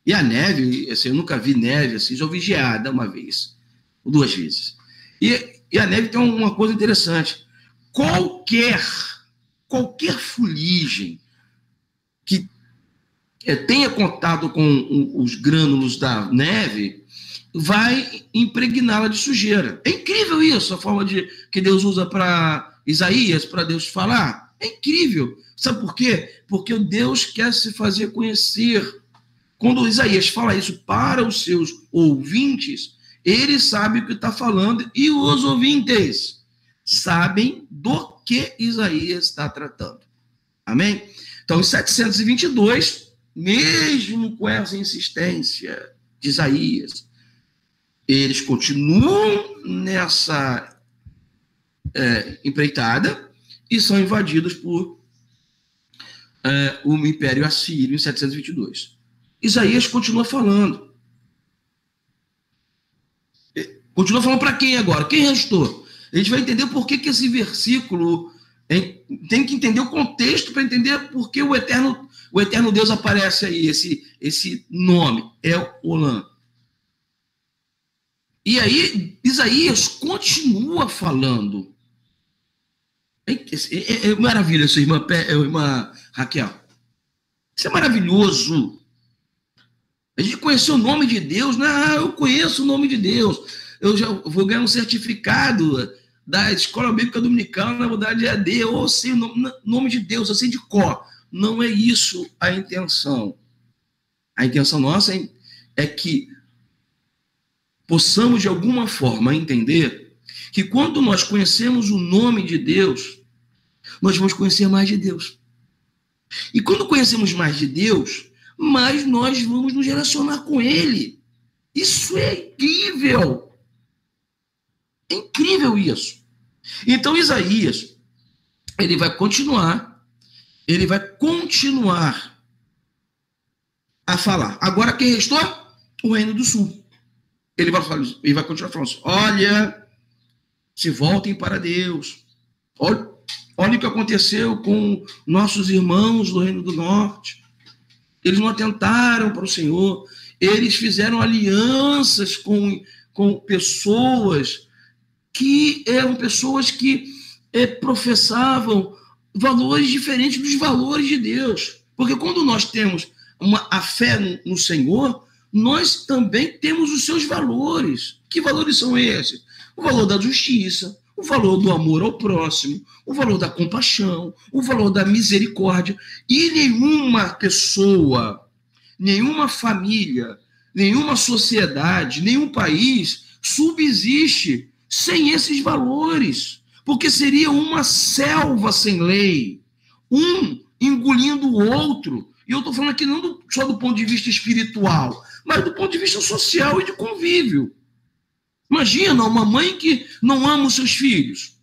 E a neve, assim, eu nunca vi neve assim, já ouvi geada uma vez. 2 vezes. E a neve tem uma coisa interessante. Qualquer fuligem que tenha contato com os grânulos da neve vai impregná-la de sujeira. É incrível isso, a forma que Deus usa para Isaías, para Deus falar. É incrível. Sabe por quê? Porque o Deus quer se fazer conhecer. Quando Isaías fala isso para os seus ouvintes, ele sabe o que está falando e os ouvintes sabem do que Isaías está tratando. Amém? Então, em 722, mesmo com essa insistência de Isaías, eles continuam nessa empreitada e são invadidos por o Império Assírio em 722. Isaías continua falando. Continua falando para quem agora? Quem restou? A gente vai entender por que esse versículo tem que entender o contexto para entender por que o eterno Deus aparece aí, esse nome, El-Olam. E aí, Isaías continua falando. É maravilha isso, irmã Raquel. Isso é maravilhoso. A gente conheceu o nome de Deus. Não, eu conheço o nome de Deus. Eu já vou ganhar um certificado da Escola Bíblica Dominical, na verdade é AD, eu sei o nome de Deus, eu sei de cor. Não é isso a intenção. A intenção nossa é que possamos, de alguma forma, entender que quando nós conhecemos o nome de Deus, nós vamos conhecer mais de Deus. E quando conhecemos mais de Deus, mais nós vamos nos relacionar com Ele. Isso é incrível. É incrível isso. Então, Isaías, ele vai continuar a falar. Agora, quem restou? O Reino do Sul. Ele vai continuar falando assim, olha, se voltem para Deus. Olha o que aconteceu com nossos irmãos do Reino do Norte. Eles não atentaram para o Senhor. Eles fizeram alianças com pessoas que eram pessoas que professavam valores diferentes dos valores de Deus. Porque quando nós temos a fé no Senhor, nós também temos os seus valores. Que valores são esses? O valor da justiça, o valor do amor ao próximo, o valor da compaixão, o valor da misericórdia. E nenhuma pessoa, nenhuma família, nenhuma sociedade, nenhum país subsiste sem esses valores, porque seria uma selva sem lei, um engolindo o outro. E eu estou falando aqui não só do ponto de vista espiritual, mas do ponto de vista social e de convívio. Imagina uma mãe que não ama os seus filhos,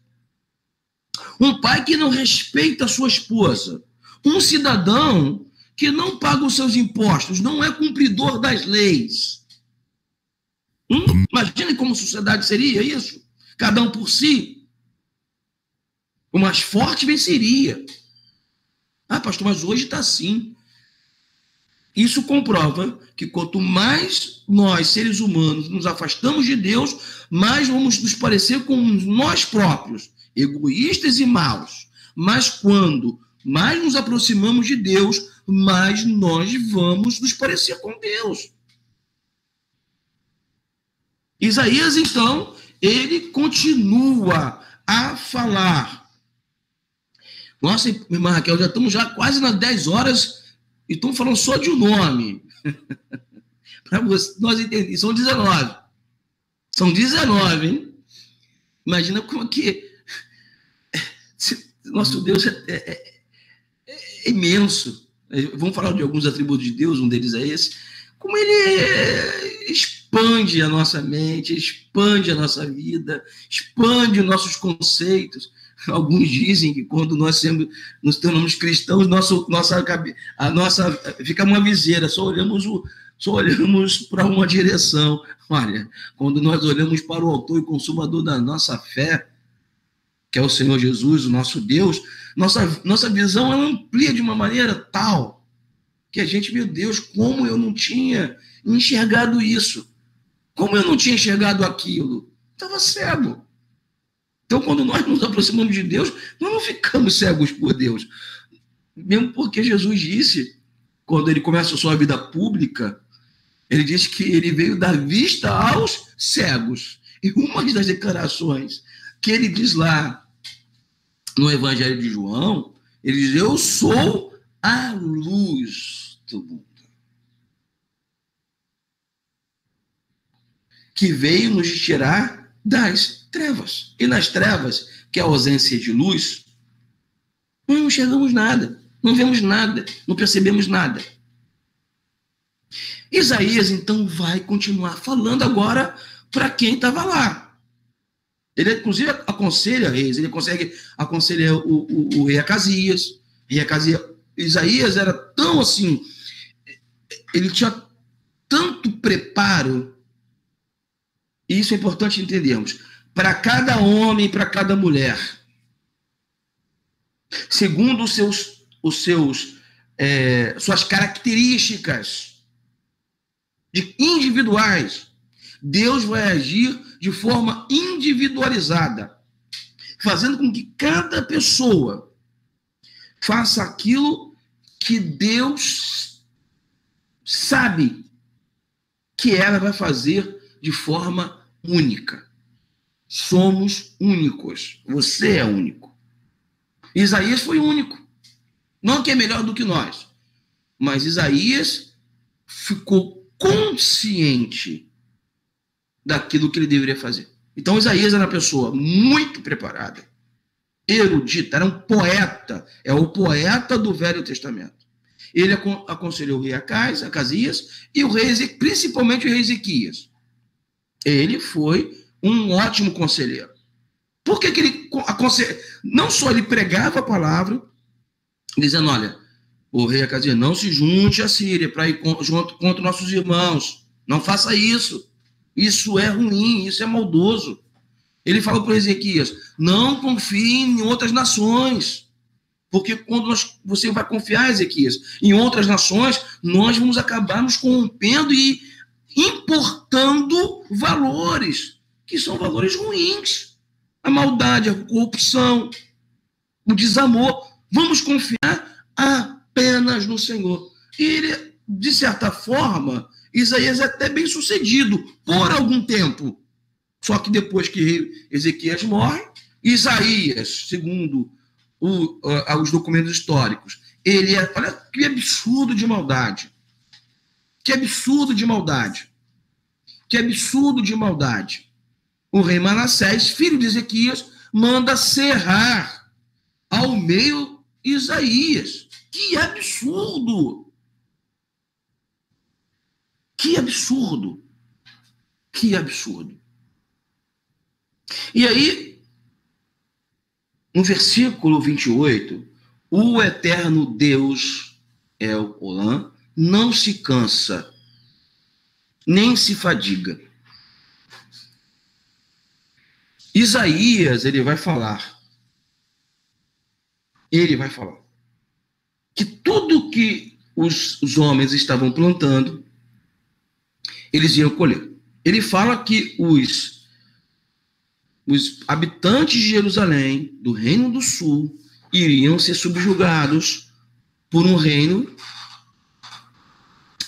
um pai que não respeita a sua esposa, um cidadão que não paga os seus impostos, não é cumpridor das leis. Imagina como sociedade seria isso? Cada um por si. O mais forte venceria. Ah, pastor, mas hoje está assim. Isso comprova que quanto mais nós, seres humanos, nos afastamos de Deus, mais vamos nos parecer com nós próprios, egoístas e maus. Mas quando mais nos aproximamos de Deus, mais nós vamos nos parecer com Deus. Isaías, então, ele continua a falar. Nossa, irmã Raquel, já estamos quase nas 10 horas e estamos falando só de um nome. Para nós entendermos, são 19. São 19, hein? Imagina como que nosso Deus é imenso. Vamos falar de alguns atributos de Deus, um deles é esse. Como ele expande a nossa mente, expande a nossa vida, expande os nossos conceitos. Alguns dizem que quando nós nos tornamos cristãos, a nossa fica uma viseira, só olhamos para uma direção. Olha, quando nós olhamos para o autor e consumador da nossa fé, que é o Senhor Jesus, o nosso Deus, nossa visão ela amplia de uma maneira tal que a gente, meu Deus, como eu não tinha enxergado isso, como eu não tinha enxergado aquilo. estava cego. Então, quando nós nos aproximamos de Deus, nós não ficamos cegos por Deus. Mesmo porque Jesus disse, quando ele começa a sua vida pública, ele disse que ele veio dar vista aos cegos. E uma das declarações que ele diz lá no Evangelho de João, ele diz: eu sou a luz do mundo, que veio nos tirar das trevas. E nas trevas, que é a ausência de luz, nós não enxergamos nada, não vemos nada, não percebemos nada. Isaías, então, vai continuar falando agora para quem estava lá. Ele, inclusive, aconselha reis, ele aconselha o rei Acasias. Isaías era tão assim, ele tinha tanto preparo, e isso é importante entendermos, para cada homem e para cada mulher, segundo suas características individuais. Deus vai agir de forma individualizada, fazendo com que cada pessoa faça aquilo que Deus sabe que ela vai fazer de forma única. Somos únicos. Você é único. Isaías foi único. Não que é melhor do que nós, mas Isaías ficou consciente daquilo que ele deveria fazer. Então, Isaías era uma pessoa muito preparada, erudita, era um poeta, é o poeta do Velho Testamento. Ele aconselhou o rei Acasias e o rei, principalmente o rei Ezequias. Ele foi um ótimo conselheiro. Por que ele aconselhou? Não só ele pregava a palavra, dizendo: olha, o rei Acasias, não se junte à Síria para ir junto contra nossos irmãos. Não faça isso. Isso é ruim, isso é maldoso. Ele falou para Ezequias: não confie em outras nações. Porque quando você vai confiar, Ezequias, em outras nações, nós vamos acabar nos corrompendo e importando valores, que são valores ruins. A maldade, a corrupção, o desamor. Vamos confiar apenas no Senhor. E ele, de certa forma, Isaías é até bem sucedido por algum tempo. Só que depois que Ezequias morre, Isaías, segundo os documentos históricos, ele é, olha que absurdo de maldade. Que absurdo de maldade. Que absurdo de maldade. O rei Manassés, filho de Ezequias, manda serrar ao meio Isaías. Que absurdo! Que absurdo! Que absurdo! E aí, no versículo 28, o eterno Deus, El Olam, não se cansa, nem se fadiga. Isaías, ele vai falar que tudo que os homens estavam plantando, eles iam colher. Ele fala que os habitantes de Jerusalém, do Reino do Sul, iriam ser subjugados por um reino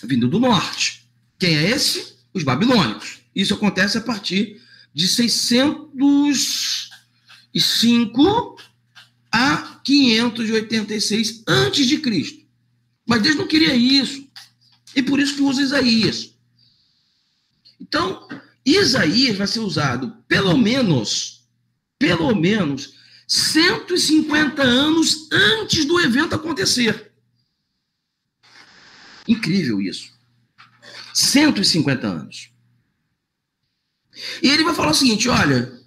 vindo do norte. Quem é esse? Os babilônicos. Isso acontece a partir de 605 a 586 antes de Cristo. Mas Deus não queria isso. E por isso que usa Isaías. Então, Isaías vai ser usado pelo menos 150 anos antes do evento acontecer. Incrível isso. 150 anos. E ele vai falar o seguinte: olha,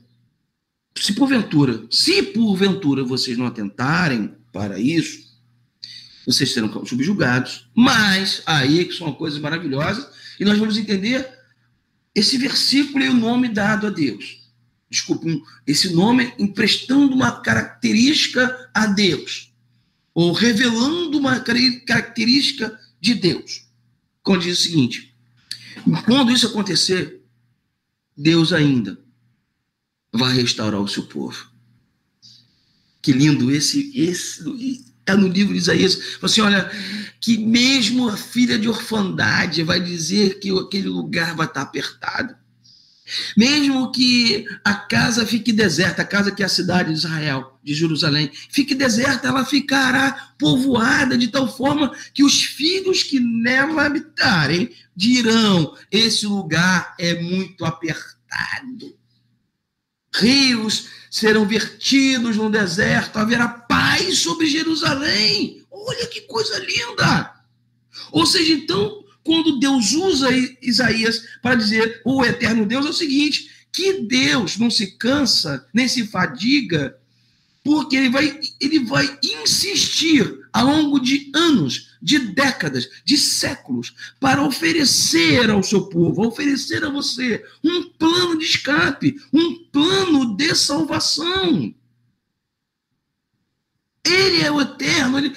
se porventura vocês não atentarem para isso, vocês serão subjugados. Mas aí que são coisas maravilhosas, e nós vamos entender esse versículo e o nome dado a Deus. Desculpe, esse nome emprestando uma característica a Deus, ou revelando uma característica de Deus. Quando diz o seguinte: quando isso acontecer, Deus ainda vai restaurar o seu povo. Que lindo, esse é no livro de Isaías. Assim, olha, que mesmo a filha de orfandade vai dizer que aquele lugar vai estar apertado. Mesmo que a casa fique deserta, a casa que é a cidade de Israel, de Jerusalém, fique deserta, ela ficará povoada de tal forma que os filhos que nela habitarem dirão: esse lugar é muito apertado. Rios serão vertidos no deserto, haverá paz sobre Jerusalém. Olha que coisa linda! Ou seja, então, quando Deus usa Isaías para dizer o eterno Deus, é o seguinte, que Deus não se cansa, nem se fadiga, porque ele vai insistir ao longo de anos, de décadas, de séculos, para oferecer ao seu povo, oferecer a você um plano de escape, um plano de salvação. Ele é o eterno, ele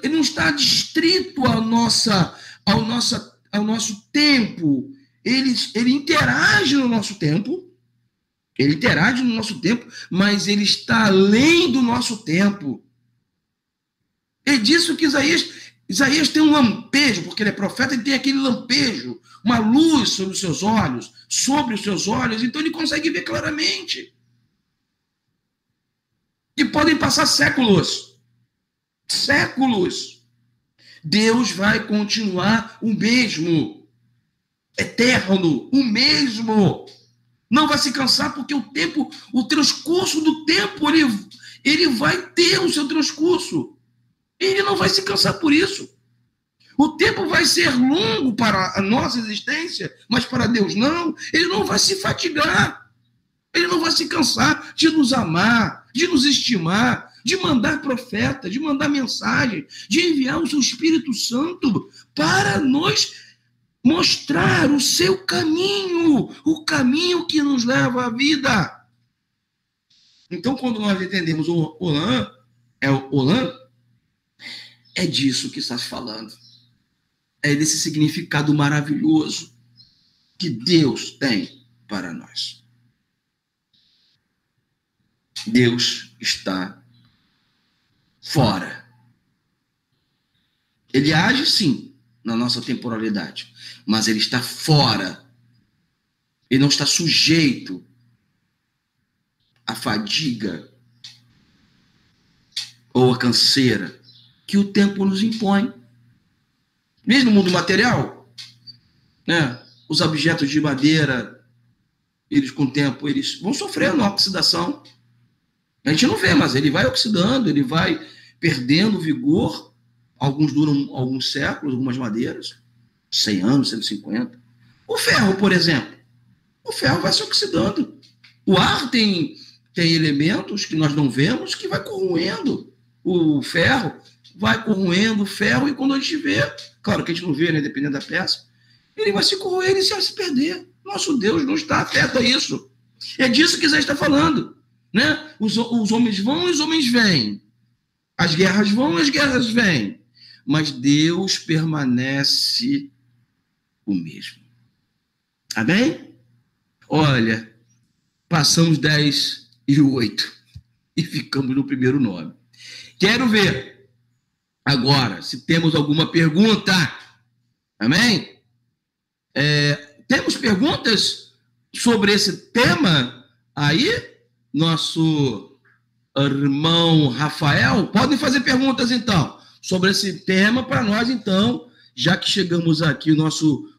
não está distrito ao nosso tempo. Ele interage no nosso tempo. Ele interage no nosso tempo, mas ele está além do nosso tempo. É disso que Isaías tem um lampejo, porque ele é profeta, ele tem aquele lampejo, uma luz sobre os seus olhos, então ele consegue ver claramente. E podem passar séculos. Deus vai continuar o mesmo, eterno, o mesmo. Não vai se cansar, porque o transcurso do tempo, ele vai ter o seu transcurso. Ele não vai se cansar por isso. O tempo vai ser longo para a nossa existência, mas para Deus não. Ele não vai se fatigar. Ele não vai se cansar de nos amar, de nos estimar, de mandar profeta, de mandar mensagem, de enviar o seu Espírito Santo para nos mostrar o seu caminho, o caminho que nos leva à vida. Então, quando nós entendemos o Olam, é disso que está se falando. É desse significado maravilhoso que Deus tem para nós. Deus está fora. Ele age, sim, na nossa temporalidade, mas ele está fora. Ele não está sujeito à fadiga ou à canseira que o tempo nos impõe. Mesmo no mundo material, né? Os objetos de madeira, eles com o tempo, eles vão sofrendo oxidação. A gente não vê, mas ele vai oxidando, ele vai perdendo vigor. Alguns duram alguns séculos, algumas madeiras, 100 anos, 150. O ferro, por exemplo, o ferro vai se oxidando. O ar tem elementos que nós não vemos que vai corroendo o ferro, o ferro, e quando a gente vê, claro que a gente não vê, né, dependendo da peça, ele vai se corroer e se perder. Nosso Deus não está atento a isso. É disso que Isaías está falando. Né? Os homens vão e os homens vêm. As guerras vão e as guerras vêm. Mas Deus permanece o mesmo. Amém? Olha, passamos 10 e 8 e ficamos no primeiro nome. Quero ver agora se temos alguma pergunta. Amém? Temos perguntas sobre esse tema aí? Nosso irmão Rafael, podem fazer perguntas então sobre esse tema para nós, então, já que chegamos aqui, o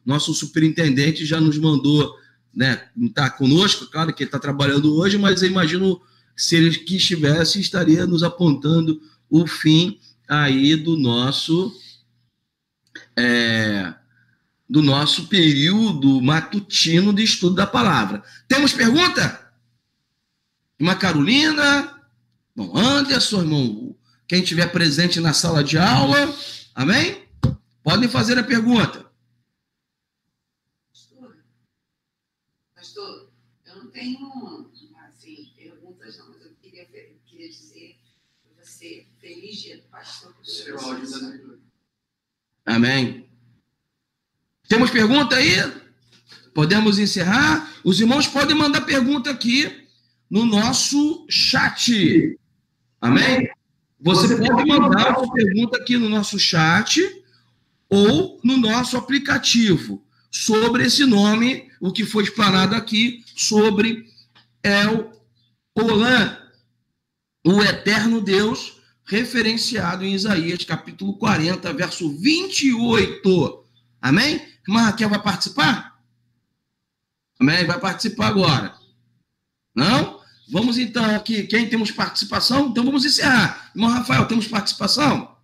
nosso superintendente já nos mandou, né, não está conosco, claro que ele está trabalhando hoje, mas eu imagino se ele que estivesse, estaria nos apontando o fim aí do nosso período matutino de estudo da palavra. Temos pergunta? Irmã Carolina, irmão Anderson, irmão, quem estiver presente na sala de aula, amém? Podem fazer a pergunta. Pastor, eu não tenho, assim, perguntas não, mas eu queria dizer para você, feliz dia do pastor. Amém. Temos pergunta aí? Podemos encerrar? Os irmãos podem mandar pergunta aqui no nosso chat. Amém? Você pode mandar sua pergunta aqui no nosso chat ou no nosso aplicativo sobre esse nome, o que foi explanado aqui sobre El Olam, o eterno Deus, referenciado em Isaías, capítulo 40, verso 28. Amém? Irmã Raquel vai participar? Amém? Vai participar agora. Não? Vamos então aqui. Quem temos participação? Então vamos encerrar. Irmão Rafael, temos participação?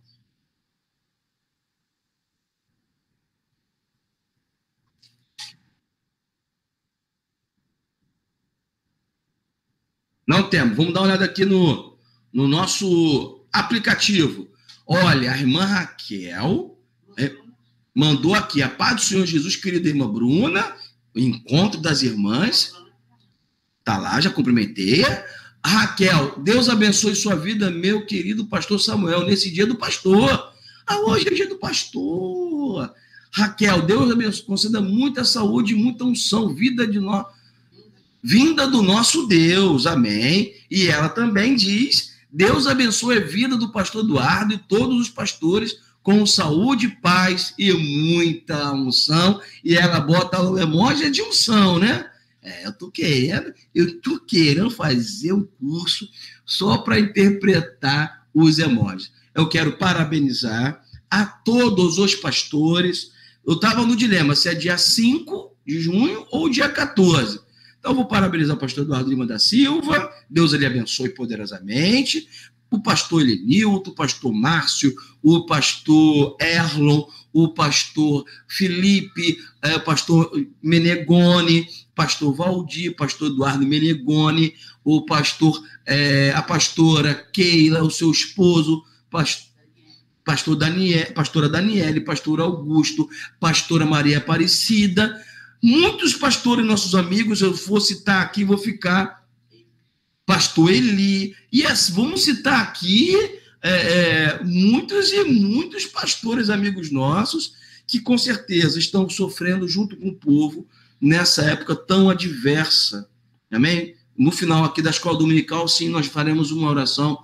Não temos. Vamos dar uma olhada aqui no nosso aplicativo. Olha, a irmã Raquel mandou aqui a paz do Senhor Jesus, querida irmã Bruna, o encontro das irmãs. Tá lá, já cumprimentei. Raquel, Deus abençoe sua vida, meu querido pastor Samuel, nesse dia do pastor. Hoje é dia do pastor. Raquel, Deus abençoe, conceda muita saúde, muita unção, vinda do nosso Deus, amém. E ela também diz, Deus abençoe a vida do pastor Eduardo e todos os pastores com saúde, paz e muita unção. E ela bota o emoji de unção, né? Eu tô querendo fazer um curso só para interpretar os emojis. Eu quero parabenizar a todos os pastores. Eu estava no dilema se é dia 5 de junho ou dia 14. Então, eu vou parabenizar o pastor Eduardo Lima da Silva, Deus ele abençoe poderosamente, o pastor Elenilton, o pastor Márcio, o pastor Erlon, o pastor Felipe, o pastor Menegoni, pastor Valdir, pastor Eduardo Menegoni, o pastor, a pastora Keila, o seu esposo, pastora Daniele, pastor Augusto, pastora Maria Aparecida, muitos pastores, nossos amigos, eu vou citar aqui, vou ficar pastor Eli, e vamos citar aqui muitos pastores, amigos nossos, que com certeza estão sofrendo junto com o povo nessa época tão adversa, amém? No final aqui da escola dominical, sim, nós faremos uma oração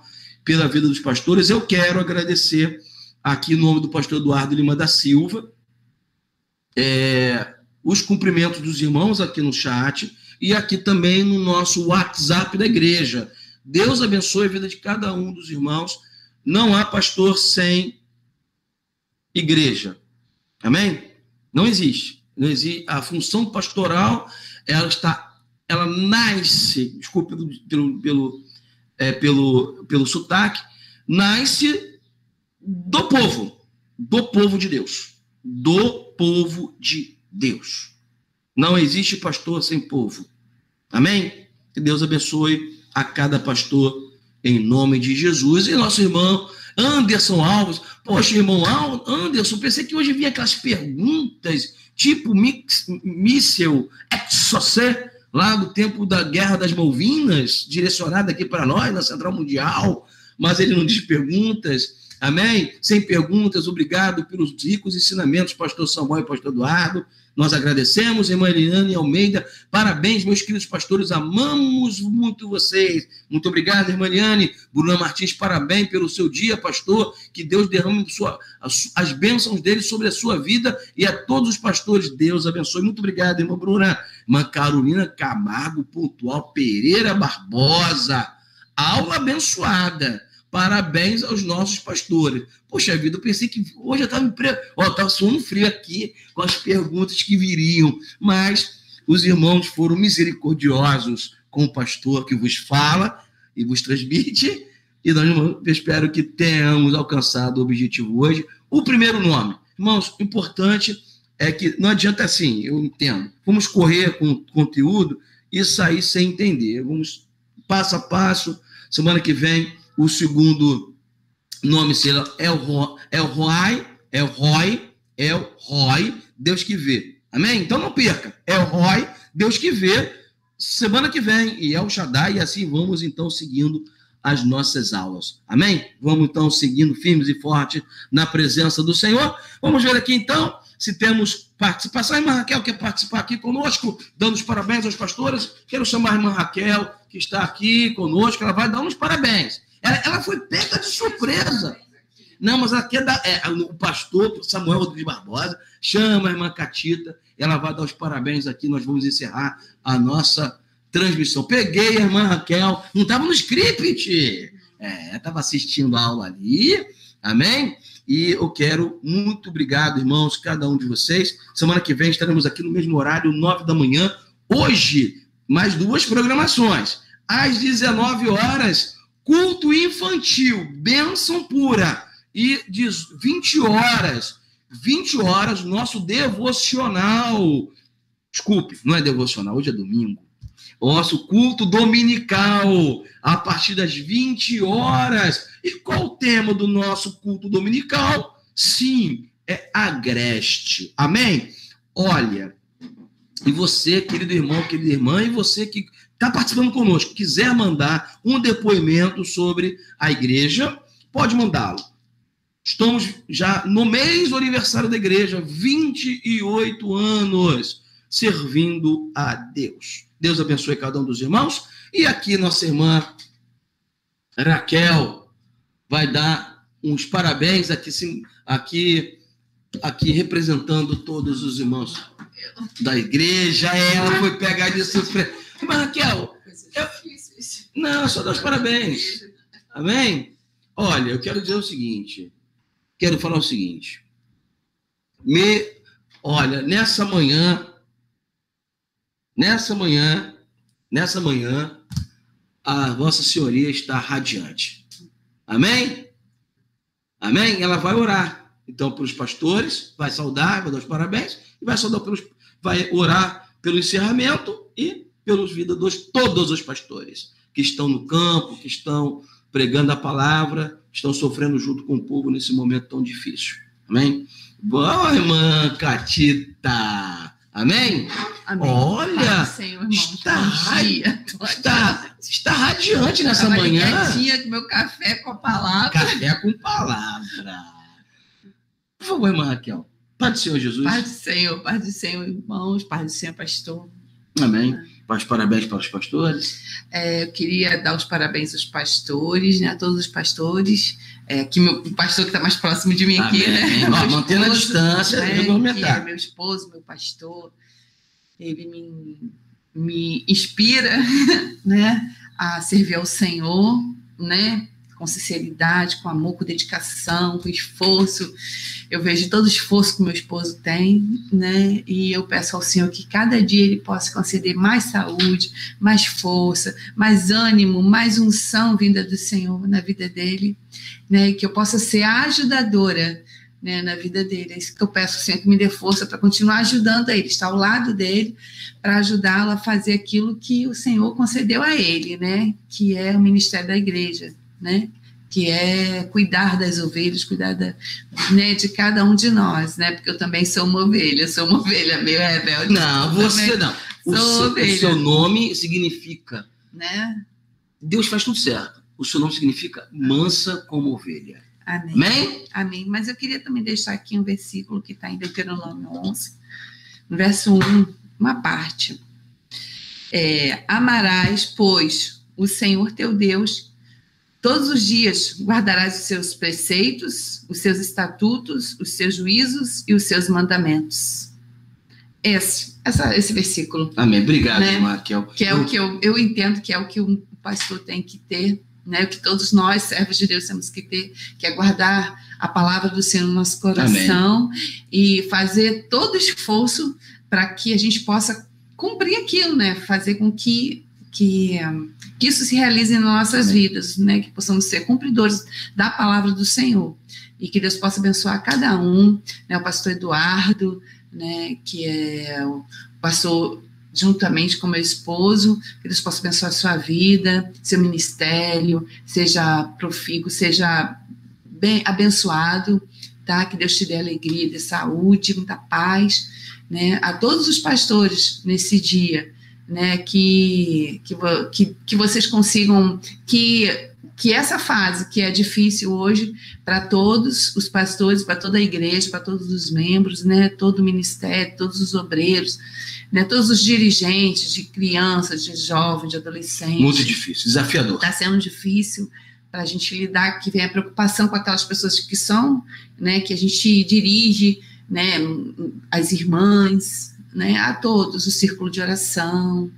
pela vida dos pastores. Eu quero agradecer aqui no nome do pastor Eduardo Lima da Silva, os cumprimentos dos irmãos aqui no chat e aqui também no nosso WhatsApp da igreja. Deus abençoe a vida de cada um dos irmãos. Não há pastor sem igreja. Amém? Não existe. Não existe. A função pastoral, ela nasce, desculpe pelo sotaque, nasce do povo de Deus. Do povo de Deus. Não existe pastor sem povo. Amém? Que Deus abençoe a cada pastor em nome de Jesus. E nosso irmão Anderson Alves. Poxa, irmão Anderson, pensei que hoje vinha aquelas perguntas tipo míssel exocé, lá do tempo da Guerra das Malvinas, direcionada aqui para nós, na Central Mundial, mas ele não diz perguntas. Amém? Sem perguntas, obrigado pelos ricos ensinamentos, pastor Samuel e pastor Eduardo. Nós agradecemos, irmã Eliane Almeida. Parabéns, meus queridos pastores, amamos muito vocês. Muito obrigado, irmã Eliane. Bruna Martins, parabéns pelo seu dia, pastor. Que Deus derrame as bênçãos dele sobre a sua vida e a todos os pastores. Deus abençoe. Muito obrigado, irmã Bruna. Irmã Carolina Camargo, Pontual Pereira Barbosa. Aula abençoada. Parabéns aos nossos pastores. Poxa vida, eu pensei que hoje eu estava suando frio aqui com as perguntas que viriam, mas os irmãos foram misericordiosos com o pastor que vos fala e vos transmite, e nós espero que tenhamos alcançado o objetivo hoje. O primeiro nome. Irmãos, o importante é que não adianta assim, eu entendo. Vamos correr com o conteúdo e sair sem entender. Vamos passo a passo. Semana que vem, o segundo nome será El Roi, Deus que vê. Amém? Então não perca. El Roi, Deus que vê, semana que vem. E El Shaddai, e assim vamos então seguindo as nossas aulas. Amém? Vamos então seguindo firmes e fortes na presença do Senhor. Vamos ver aqui então, se temos participação. A irmã Raquel quer participar aqui conosco, dando os parabéns aos pastores. Quero chamar a irmã Raquel, que está aqui conosco, ela vai dar uns parabéns. Ela foi pega de surpresa. Não, mas ela quer dar... o pastor Samuel Rodrigues Barbosa chama a irmã Catita, ela vai dar os parabéns aqui, nós vamos encerrar a nossa transmissão. Peguei a irmã Raquel, não estava no script, estava assistindo a aula ali, amém? E eu quero, muito obrigado, irmãos, cada um de vocês. Semana que vem estaremos aqui no mesmo horário, 9 da manhã. Hoje, mais 2 programações. Às 19 horas, culto infantil, bênção pura. E de 20 horas, nosso devocional. Desculpe, não é devocional, hoje é domingo. O nosso culto dominical, a partir das 20 horas. E qual o tema do nosso culto dominical? Sim, é agreste. Amém? Olha, e você, querido irmão, querida irmã, e você que está participando conosco, quiser mandar um depoimento sobre a igreja, pode mandá-lo. Estamos já no mês do aniversário da igreja, 28 anos servindo a Deus. Deus abençoe cada um dos irmãos. E aqui nossa irmã Raquel vai dar uns parabéns aqui representando todos os irmãos da igreja. Ela foi pegar de surpresa. Mas Raquel, não, só dar os parabéns. Amém? Olha, eu quero dizer o seguinte. Quero falar o seguinte. Olha, nessa manhã, a Vossa Senhoria está radiante. Amém? Amém? Ela vai orar. Então, para os pastores, vai saudar, vai dar os parabéns, e vai orar pelo encerramento e pelos vidas de todos os pastores que estão no campo, que estão pregando a palavra, estão sofrendo junto com o povo nesse momento tão difícil. Amém? Boa, irmã Catita. Amém? Amém. Olha, Senhor, está radiante nessa manhã. Com meu café com a palavra. Café com palavra. Por favor, irmã Raquel. Paz do Senhor Jesus. Paz do Senhor, irmãos, paz do Senhor, pastor. Amém. Os parabéns para os pastores. Eu queria dar os parabéns aos pastores, né, a todos os pastores. Que o pastor que está mais próximo de mim aqui, né? Mantendo a distância, meu esposo, meu pastor, ele me inspira, né, a servir ao Senhor, né, com sinceridade, com amor, com dedicação, com esforço. Eu vejo todo o esforço que meu esposo tem, né? E eu peço ao Senhor que cada dia ele possa conceder mais saúde, mais força, mais ânimo, mais unção vinda do Senhor na vida dele, né? E que eu possa ser a ajudadora, né, na vida dele. É isso que eu peço ao Senhor, que me dê força para continuar ajudando a ele, estar ao lado dele, para ajudá-lo a fazer aquilo que o Senhor concedeu a ele, né? Que é o ministério da igreja, né? Que é cuidar das ovelhas, cuidar né, de cada um de nós, né? Porque eu também sou uma ovelha meio rebelde. Não, você não. O seu nome significa, né? Deus faz tudo certo. O seu nome significa mansa como ovelha. Amém. Amém? Amém. Mas eu queria também deixar aqui um versículo que está em Deuteronômio 11, no verso 1, uma parte. Amarás, pois, o Senhor teu Deus. Todos os dias guardarás os seus preceitos, os seus estatutos, os seus juízos e os seus mandamentos. Esse versículo. Amém. Obrigado, né? Raquel. Que é o que eu entendo que é o que um pastor tem que ter, né? O que todos nós, servos de Deus, temos que ter, que é guardar a palavra do Senhor no nosso coração. Amém. E fazer todo o esforço para que a gente possa cumprir aquilo, né? Fazer com que isso se realize nas nossas Amém. Vidas, né? Que possamos ser cumpridores da palavra do Senhor e que Deus possa abençoar cada um, né? O pastor Eduardo, né? Que é o pastor juntamente com meu esposo, que Deus possa abençoar a sua vida, seu ministério, seja profícuo, seja bem abençoado, tá? Que Deus te dê alegria, dê saúde, muita paz, né? A todos os pastores nesse dia, né, que vocês consigam, que que essa fase que é difícil hoje para todos os pastores, para toda a igreja, para todos os membros, né, todo o ministério, todos os obreiros, né, todos os dirigentes de crianças, de jovens, de adolescentes. Muito difícil, desafiador. Está sendo difícil para a gente lidar, que vem a preocupação com aquelas pessoas que são, né, que a gente dirige, né, as irmãs, né, a todos, o círculo de oração,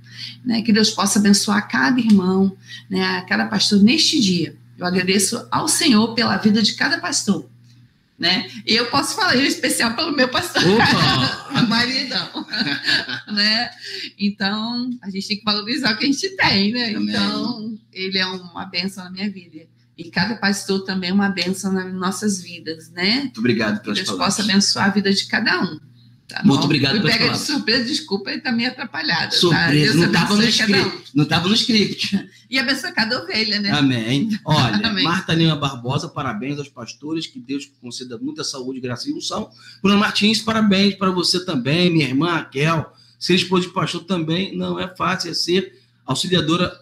né, que Deus possa abençoar cada irmão, né, a cada pastor neste dia. Eu agradeço ao Senhor pela vida de cada pastor, né, e eu posso falar em especial pelo meu pastor, maridão, né, então a gente tem que valorizar o que a gente tem, né, amém. Então ele é uma bênção na minha vida. E cada pastor também é uma bênção nas nossas vidas, né? Muito obrigado pelas palavras. Que Deus palavras. possa abençoar a vida de cada um. Tá Muito bom? obrigado pelas pega palavras. De surpresa, desculpa, ele tá meio atrapalhada. Surpresa, tá? não estava no script. Não estava no script. E abençoa cada ovelha, né? Amém. Olha, Amém. Marta Lima Barbosa, parabéns aos pastores, que Deus conceda muita saúde, graça e unção. Bruno Martins, parabéns para você também, minha irmã Raquel. Ser esposa de pastor também não é fácil, é ser auxiliadora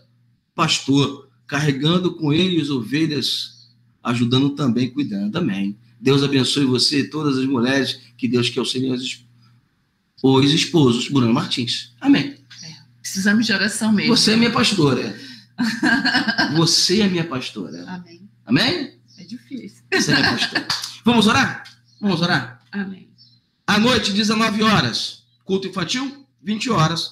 pastor, carregando com ele as ovelhas, ajudando também, cuidando. Amém. Deus abençoe você e todas as mulheres, que Deus que auxilie os esposos. Bruno Martins. Amém. Precisamos de oração mesmo. Você é minha pastora. Você é minha pastora. Amém. Amém? É difícil. Você é minha pastora. Vamos orar? Vamos orar? Amém. À noite, 19 horas, culto infantil, 20 horas,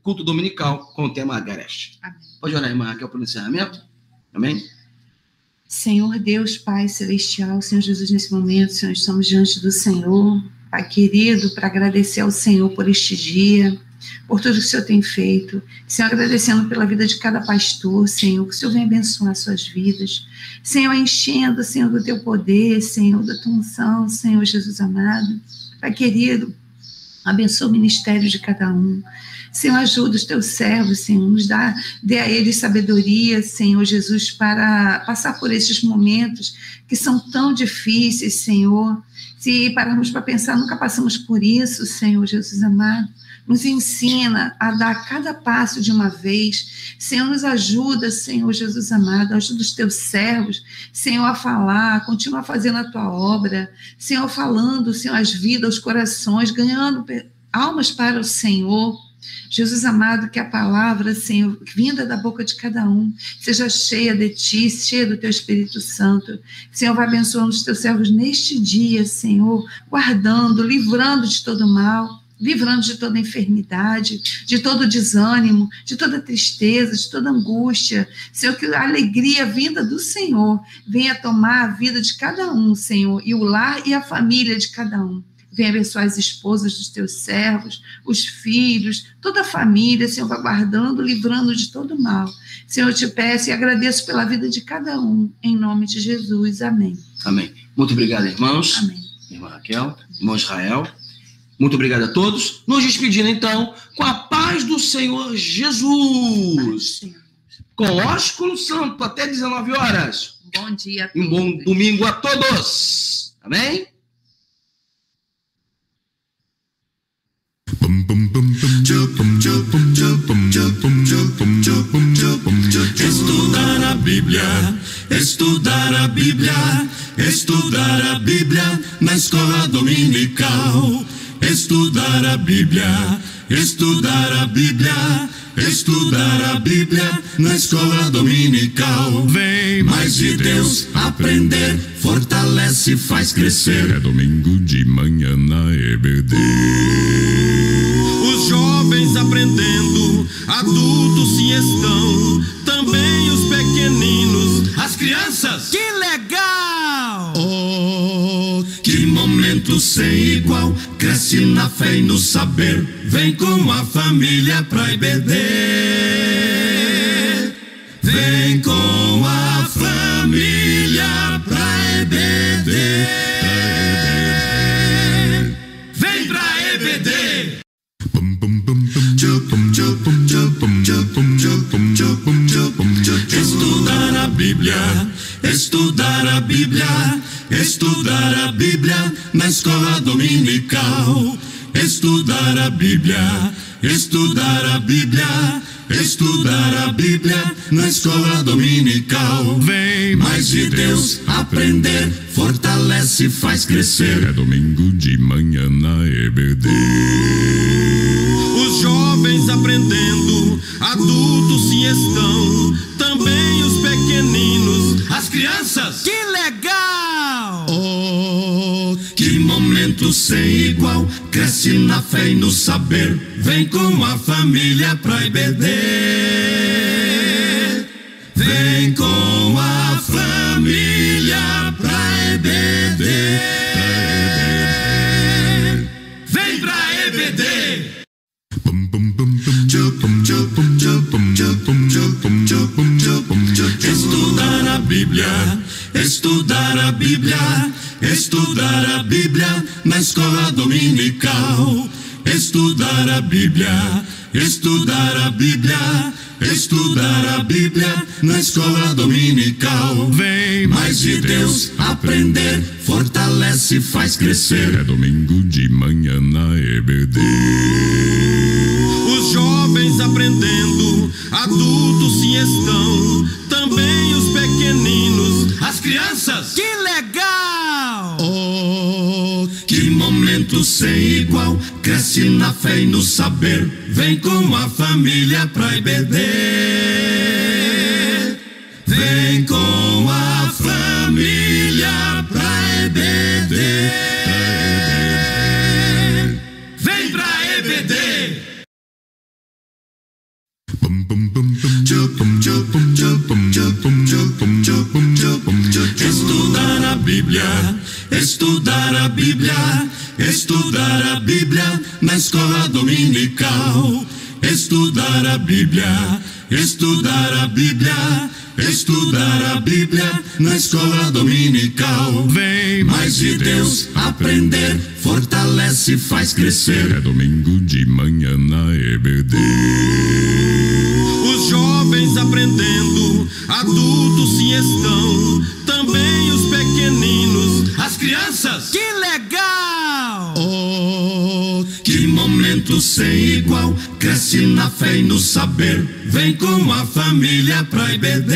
culto dominical com o tema Agareste. Amém. Pode orar, irmã Raquel, para o encerramento? Amém? Senhor Deus, Pai Celestial, Senhor Jesus, nesse momento, Senhor, estamos diante do Senhor, Pai querido, para agradecer ao Senhor por este dia, por tudo que o Senhor tem feito. Senhor, agradecendo pela vida de cada pastor, Senhor, que o Senhor venha abençoar suas vidas. Senhor, enchendo, Senhor, do teu poder, Senhor, da tua unção, Senhor Jesus amado. Pai querido, abençoa o ministério de cada um. Senhor, ajuda os teus servos, Senhor, dê a eles sabedoria, Senhor Jesus, para passar por esses momentos que são tão difíceis, Senhor. Se pararmos para pensar, nunca passamos por isso, Senhor Jesus amado. Nos ensina a dar cada passo de uma vez. Senhor, nos ajuda, Senhor Jesus amado, ajuda os teus servos, Senhor, a falar, continua fazendo a tua obra, Senhor, falando, Senhor, as vidas, os corações, ganhando almas para o Senhor. Jesus amado, que a palavra, Senhor, vinda da boca de cada um, seja cheia de ti, cheia do teu Espírito Santo. Senhor, vai abençoando os teus servos neste dia, Senhor, guardando, livrando de todo mal, livrando de toda enfermidade, de todo desânimo, de toda tristeza, de toda angústia. Senhor, que a alegria vinda do Senhor venha tomar a vida de cada um, Senhor, e o lar e a família de cada um. Venha abençoar as esposas dos teus servos, os filhos, toda a família, Senhor, vai guardando, livrando de todo mal. Senhor, eu te peço e agradeço pela vida de cada um, em nome de Jesus. Amém. Amém. Muito obrigado, irmãos. Amém. Irmã Raquel, irmão Israel. Muito obrigado a todos. Nos despedindo, então, com a paz do Senhor Jesus. Com ósculo santo, até 19 horas. Bom dia a todos. Um bom domingo a todos. Amém? Estudar a Bíblia, estudar a Bíblia, estudar a Bíblia na escola dominical. Estudar a Bíblia, estudar a Bíblia, estudar a Bíblia na escola dominical. Vem mais de Deus aprender, fortalece e faz crescer. É domingo de manhã na EBD. Os jovens aprendendo, adultos sim estão, também os pequeninos, as crianças. Que legal! Oh, que momento sem igual, cresce na fé e no saber, vem com a família pra EBD. Vem com a família pra EBD. Vem pra EBD. Estudar a Bíblia, estudar a Bíblia, estudar a Bíblia na escola dominical. Estudar a Bíblia, estudar a Bíblia, estudar a Bíblia na escola dominical. Vem Mais de Deus aprender, fortalece e faz crescer. É domingo de manhã na EBD. os jovens aprendendo, adultos se estão, também os pequeninos, As crianças, que legal! oh, que momento sem igual. Cresce na fé e no saber, vem com a família pra EBD. Vem com a família pra EBD. Vem pra EBD. Estudar a Bíblia, estudar a Bíblia, estudar a Bíblia na escola dominical. Estudar a Bíblia, estudar a Bíblia, estudar a Bíblia na escola dominical. Vem Mais de Deus aprender, fortalece e faz crescer. É domingo de manhã na EBD. os jovens aprendendo, adultos se estão, também os pequeninos, As crianças, que legal! oh, que momento sem igual. Cresce na fé e no saber, vem com a família pra EBD. Vem com a família pra EBD. Vem pra EBD. Estudar a Bíblia, estudar a Bíblia, estudar a Bíblia na escola dominical. Estudar a Bíblia, estudar a Bíblia, estudar a Bíblia na escola dominical. Vem Mais de Deus aprender, fortalece e faz crescer. É domingo de manhã na EBD. os jovens aprendendo, adultos se estão, também os pequeninos, As crianças, que legal! oh, que momento sem igual. Cresce na fé e no saber, vem com a família pra EBD.